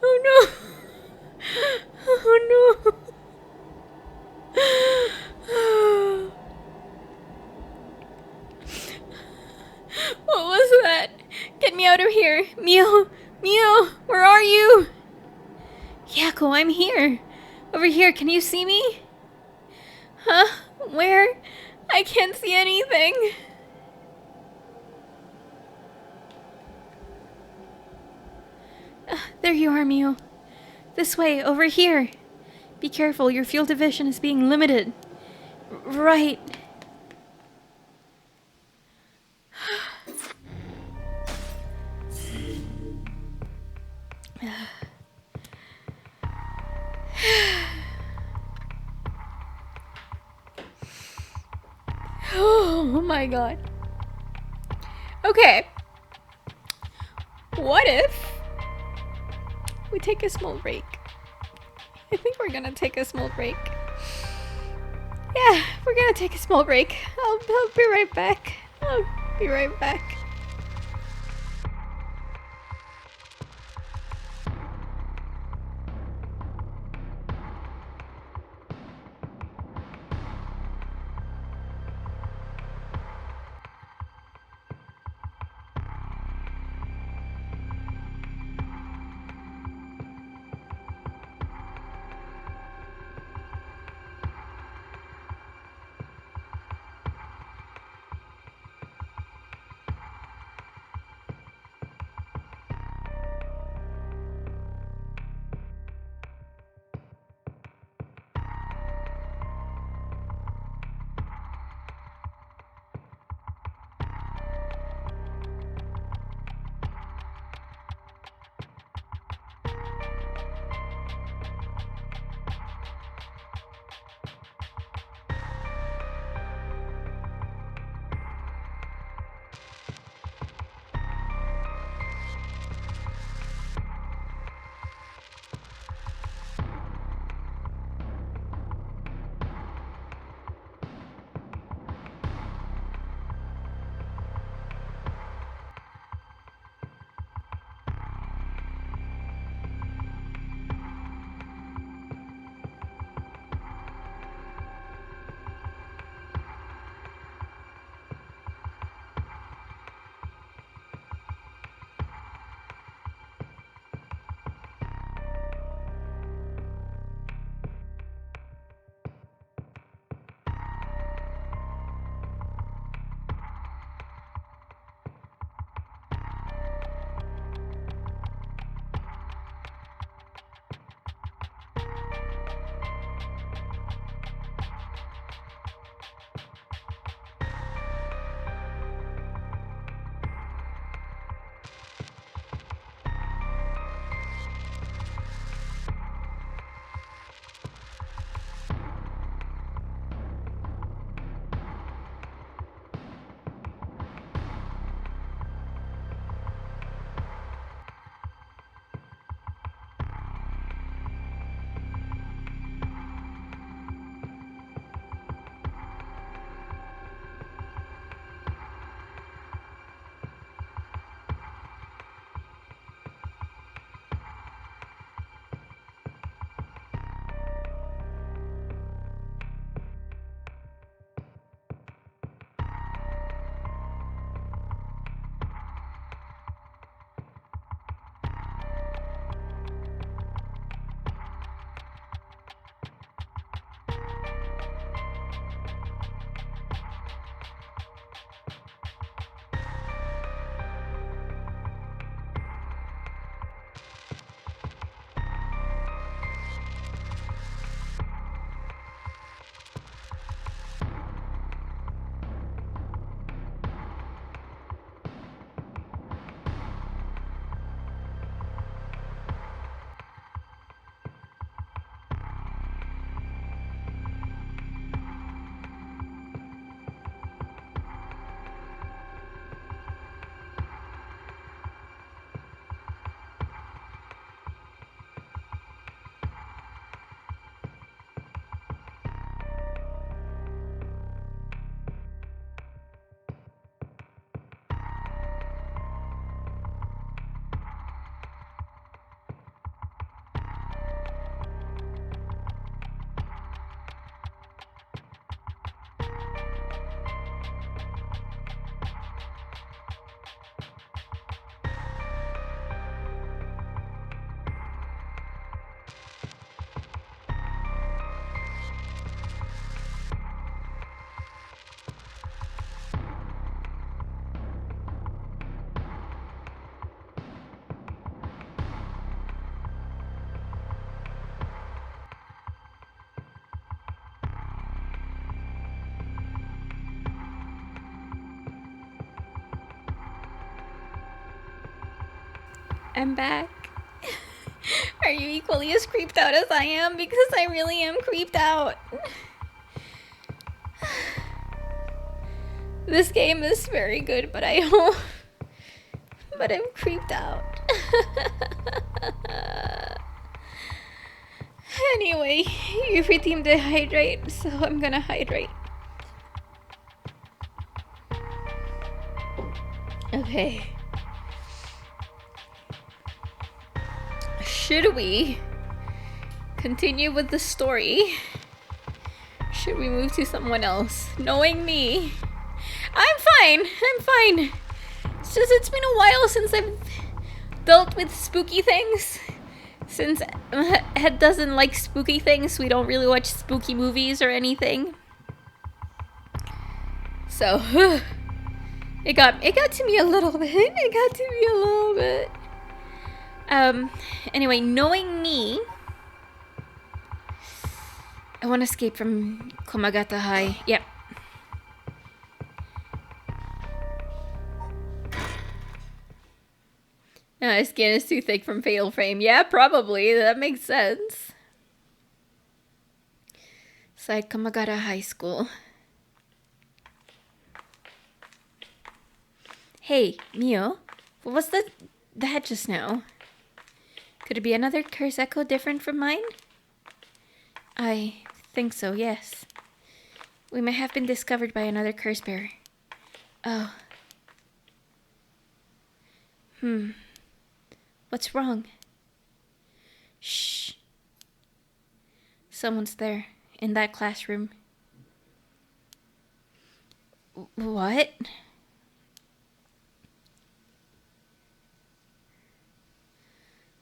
Oh no. Oh no. What was that? Get me out of here. Mio! Mio! Where are you? Yako, I'm here. Over here, can you see me? Huh? Where? I can't see anything. There you are, Mio. This way, over here. Be careful, your field of vision is being limited. Right. Oh my god. Okay. What if we take a small break? I think we're gonna take a small break. Yeah, we're gonna take a small break. I'll be right back. I'll be right back. I'm back. Are you equally as creeped out as I am? Because I really am creeped out. This game is very good, but I'm creeped out. Anyway, you're free team to hydrate, so I'm gonna hydrate. Okay. Should we continue with the story? Should we move to someone else? Knowing me, I'm fine. It's just it's been a while since I've dealt with spooky things. Since Ed doesn't like spooky things, we don't really watch spooky movies or anything. So it got to me a little bit. Anyway, knowing me, I want to escape from Komagata High. Yep. My skin is too thick from Fatal Frame. Yeah, probably. That makes sense. It's like Komagata High School. Hey, Mio. What was that just now? Could it be another curse echo different from mine? I think so, yes. We may have been discovered by another curse bearer. Oh. What's wrong? Shh. Someone's there, in that classroom. What?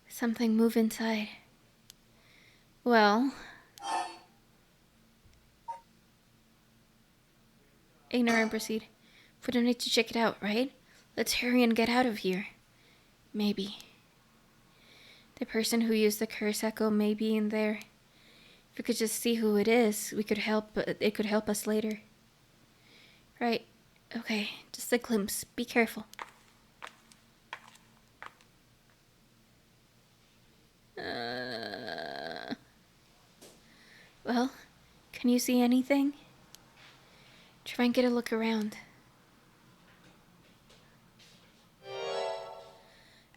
Something move inside. Well... Ignore and proceed. We don't need to check it out, right? Let's hurry and get out of here. Maybe. The person who used the curse echo may be in there. If we could just see who it is, it could help us later. Right. Okay, just a glimpse. Be careful. Well, can you see anything? Try and get a look around.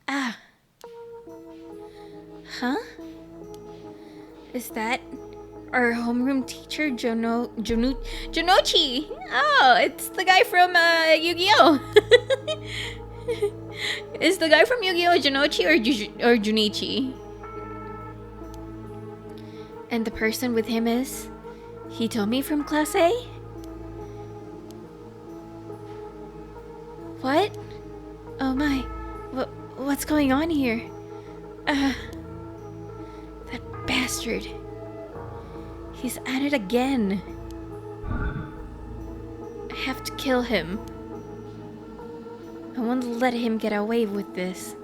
Ah. Huh? Is that our homeroom teacher, Jonochi? Oh, it's the guy from Yu-Gi-Oh! Is the guy from Yu-Gi-Oh! Jonochi or Junichi? And the person with him is Hitomi from Class A? What? Oh my. What's going on here? That bastard. He's at it again. I have to kill him. I won't let him get away with this.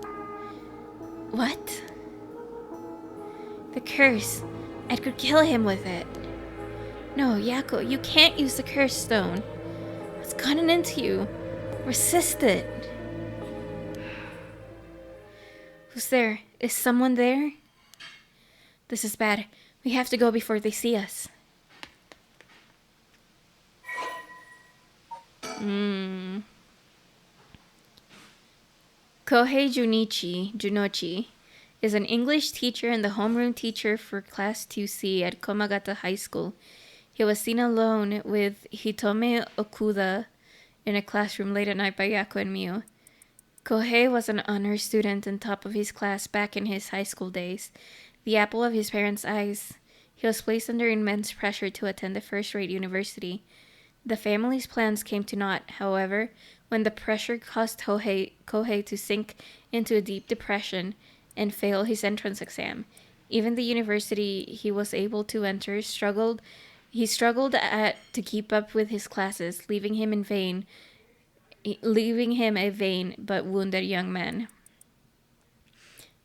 What? The curse. I could kill him with it. No, Yako, you can't use the curse stone. It's gotten into you. Resist it. Who's there? Is someone there? This is bad. We have to go before they see us. Kohei Junochi is an English teacher and the homeroom teacher for Class 2C at Komagata High School. He was seen alone with Hitome Okuda in a classroom late at night by Yako and Mio. Kohei was an honor student and top of his class back in his high school days. The apple of his parents' eyes, he was placed under immense pressure to attend a first-rate university. The family's plans came to naught, however, when the pressure caused Kohei to sink into a deep depression and fail his entrance exam. Even the university he was able to enter struggled to keep up with his classes, leaving him a vain but wounded young man.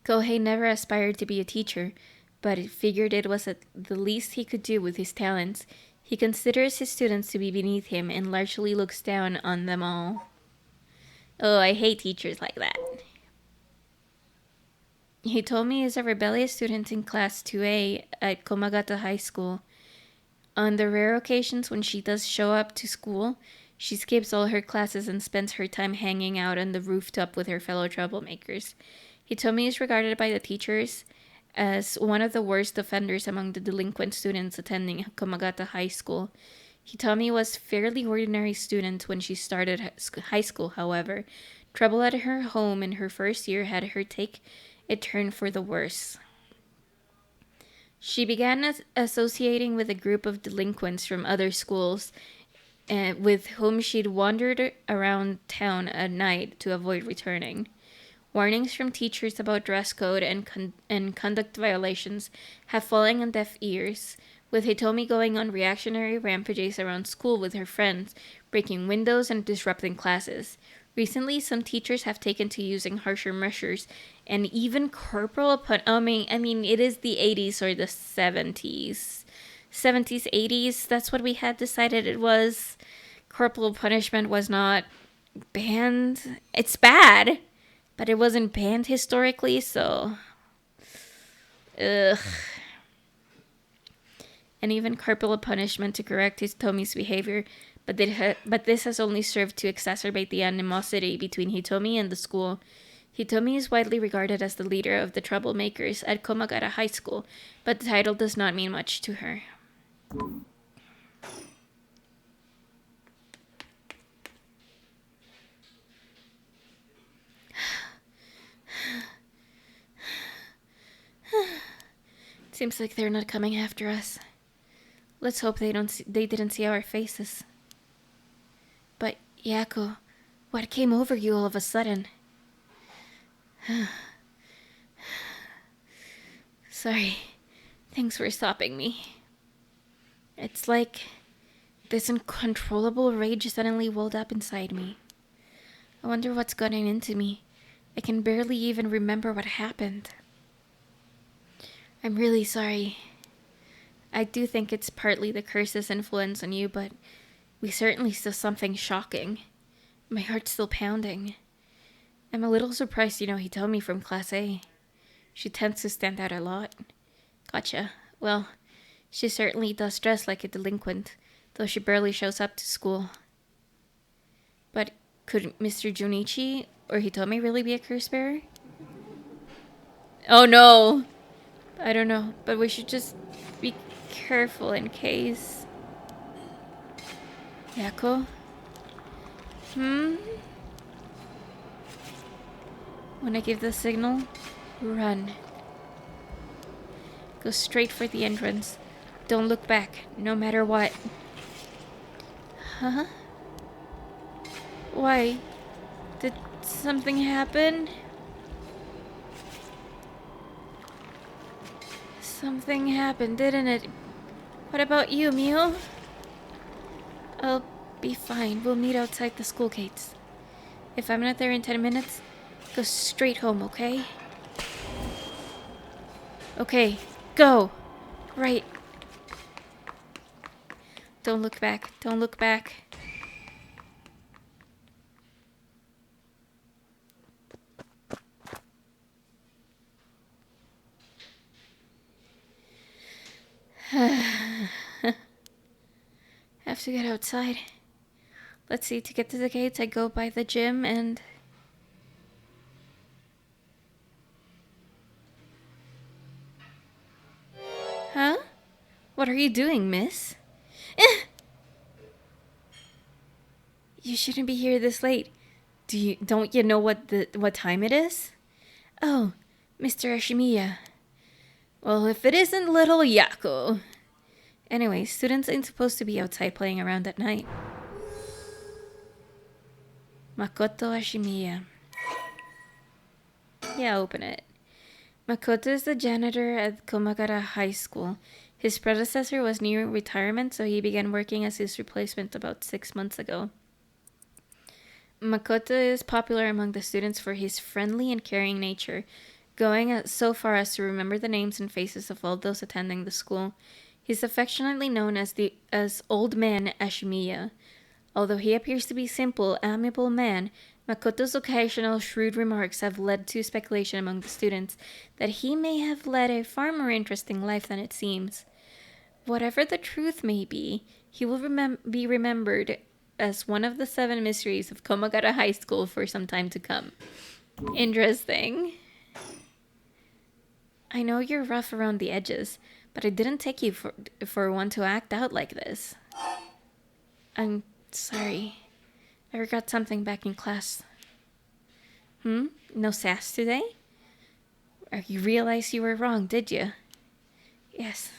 Kohei never aspired to be a teacher, but figured it was the least he could do with his talents. He considers his students to be beneath him and largely looks down on them all. Oh, I hate teachers like that. He told me he's a rebellious student in Class 2A at Komagata High School. On the rare occasions when she does show up to school, she skips all her classes and spends her time hanging out on the rooftop with her fellow troublemakers. He told me he's regarded by the teachers as one of the worst offenders among the delinquent students attending Komagata High School. He told me he was a fairly ordinary student when she started high school, however. Trouble at her home in her first year had her take a turn for the worse. She began associating with a group of delinquents from other schools with whom she'd wandered around town at night to avoid returning. Warnings from teachers about dress code and conduct violations have fallen on deaf ears, with Hitomi going on reactionary rampages around school with her friends, breaking windows and disrupting classes. Recently, some teachers have taken to using harsher measures, and even corporal punishment. I mean, it is the 80s or the 70s. 70s, 80s, that's what we had decided it was. Corporal punishment was not banned. It's bad, but it wasn't banned historically, so... Ugh. And even corporal punishment to correct Hitomi's behavior, but this has only served to exacerbate the animosity between Hitomi and the school. Hitomi is widely regarded as the leader of the troublemakers at Komagata High School, but the title does not mean much to her. Seems like they're not coming after us. Let's hope they didn't see our faces. But, Yako, what came over you all of a sudden? Sorry. Thanks for stopping me. It's like this uncontrollable rage suddenly welled up inside me. I wonder what's gotten into me. I can barely even remember what happened. I'm really sorry. I do think it's partly the curse's influence on you, but we certainly saw something shocking. My heart's still pounding. I'm a little surprised he told me from Class A. She tends to stand out a lot. Gotcha. Well, she certainly does dress like a delinquent, though she barely shows up to school. But could Mr. Junichi or Hitomi really be a curse bearer? Oh no! I don't know, but we should just be careful in case. Yako? When I give the signal, run. Go straight for the entrance. Don't look back, no matter what. Huh? Why? Did something happen? Something happened, didn't it? What about you, Mio? I'll be fine. We'll meet outside the school gates. If I'm not there in 10 minutes, go straight home, okay? Okay, go! Right. Don't look back. Don't look back. Have to get outside. Let's see, to get to the gates, I go by the gym and... Huh? What are you doing, miss? You shouldn't be here this late. Don't you know what time it is? Oh, Mr. Ashimiya. Well, if it isn't little Yako. Anyway, students ain't supposed to be outside playing around at night. Makoto Ashimiya. Yeah, open it. Makoto is the janitor at Komagata High School. His predecessor was near retirement, so he began working as his replacement about 6 months ago. Makoto is popular among the students for his friendly and caring nature, going so far as to remember the names and faces of all those attending the school. He's affectionately known as Old Man Ashimiya. Although he appears to be a simple, amiable man, Makoto's occasional shrewd remarks have led to speculation among the students that he may have led a far more interesting life than it seems. Whatever the truth may be, he will be remembered as one of the 7 mysteries of Komagata High School for some time to come. Interesting. I know you're rough around the edges, but I didn't take you for one to act out like this. I'm sorry. I forgot something back in class. No sass today? You realized you were wrong, did you? Yes.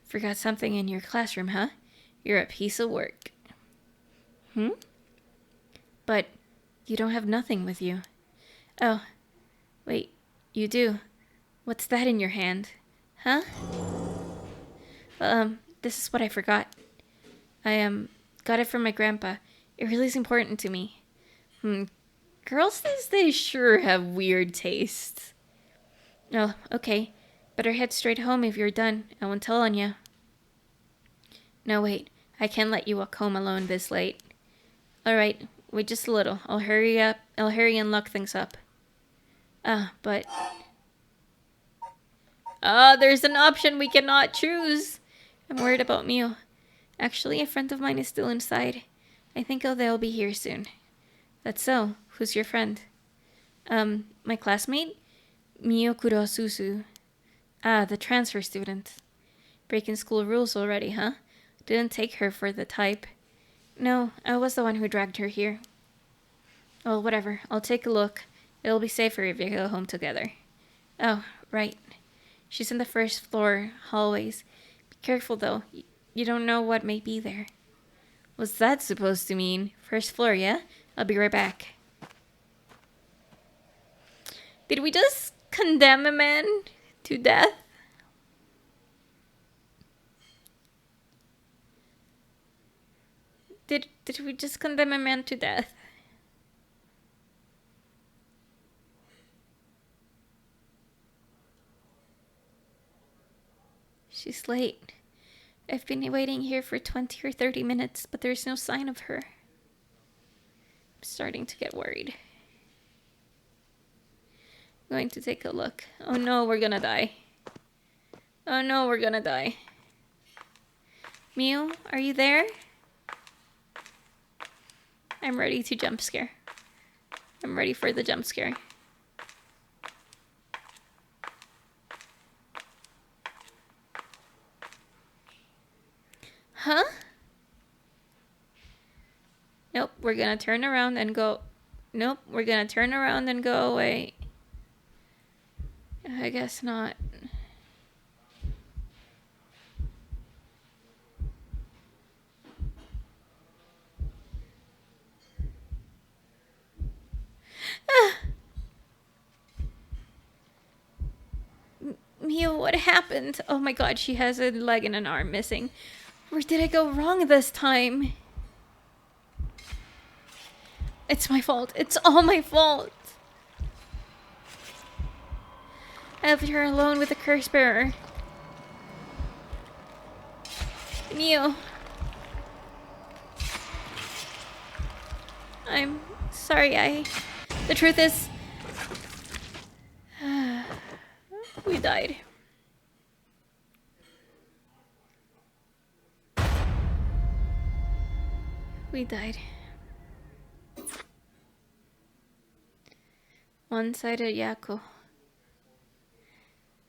Forgot something in your classroom, huh? You're a piece of work. But you don't have nothing with you. Oh, wait, you do. What's that in your hand? Huh? This is what I forgot. I got it from my grandpa. It really is important to me. Girls these days sure have weird tastes. Oh, okay. Better head straight home if you're done. I won't tell on you. No, wait. I can't let you walk home alone this late. Alright, wait just a little. I'll hurry and lock things up. But... there's an option we cannot choose. I'm worried about Mio. Actually, a friend of mine is still inside. I think they'll be here soon. That's so. Who's your friend? My classmate? Mio Kurosusu. The transfer student. Breaking school rules already, huh? Didn't take her for the type. No, I was the one who dragged her here. Well, whatever. I'll take a look. It'll be safer if you go home together. Oh, right. She's in the first floor hallways. Be careful, though. You don't know what may be there. What's that supposed to mean? First floor, yeah? I'll be right back. Did we just condemn a man to death? Did we just condemn a man to death? She's late. I've been waiting here for 20 or 30 minutes, but there's no sign of her. I'm starting to get worried. I'm going to take a look. Oh no, we're gonna die. Oh no, we're gonna die. Mio, are you there? I'm ready to jump scare. I'm ready for the jump scare. Huh? Nope, we're gonna turn around and go... Nope, we're gonna turn around and go away. I guess not. Mia, what happened? Oh my god, she has a leg and an arm missing. Where did I go wrong this time? It's my fault. It's all my fault. I left her alone with the curse bearer. Mio. I'm sorry, The truth is... we died. We died. One-sided Yako.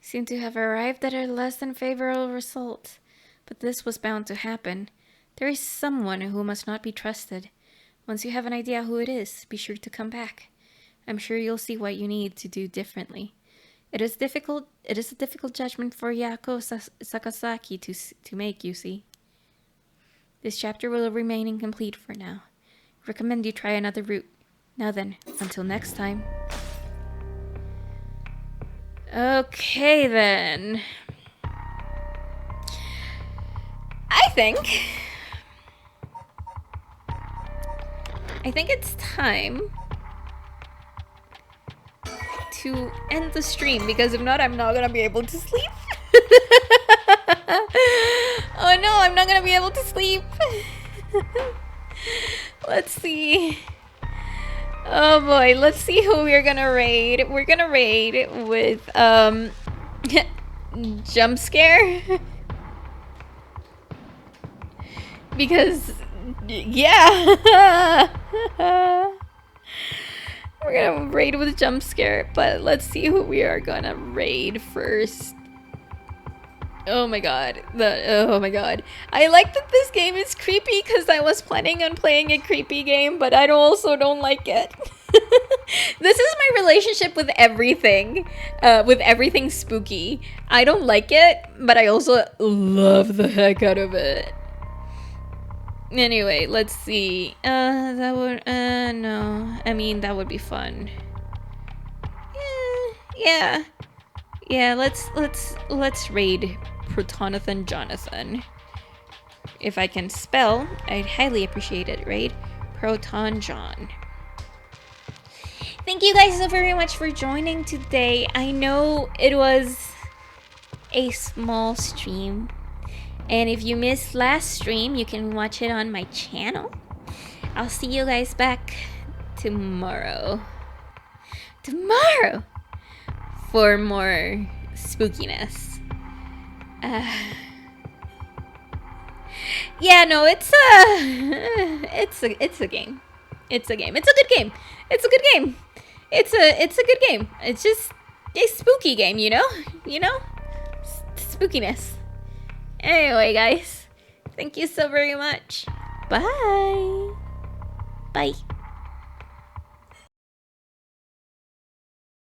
Seemed to have arrived at a less than favorable result, but this was bound to happen. There is someone who must not be trusted. Once you have an idea who it is, be sure to come back. I'm sure you'll see what you need to do differently. It is a difficult judgment for Yako Sakazaki to make, you see. This chapter will remain incomplete for now. Recommend you try another route. Now then, until next time. Okay then. I think it's time to end the stream, because if not, I'm not gonna be able to sleep. Oh no, I'm not gonna be able to sleep. Let's see. Oh boy, let's see who we're gonna raid. We're gonna raid with jump scare. Because yeah. We're gonna raid with jump scare, but let's see who we are gonna raid first. Oh my god. Oh my god. I like that this game is creepy because I was planning on playing a creepy game, but I also don't like it. This is my relationship with everything spooky. I don't like it, but I also love the heck out of it. Anyway, let's see. That would, no. I mean, that would be fun. Yeah. Yeah, let's raid Protonathan Jonathan. If I can spell, I'd highly appreciate it, raid Proton John. Thank you guys so very much for joining today. I know it was a small stream. And if you missed last stream, you can watch it on my channel. I'll see you guys back tomorrow. For more spookiness. Yeah, no, it's a game. It's a game. It's a good game. It's a good game. It's a good game. It's just a spooky game, you know? Spookiness. Anyway, guys, thank you so very much. Bye. Bye.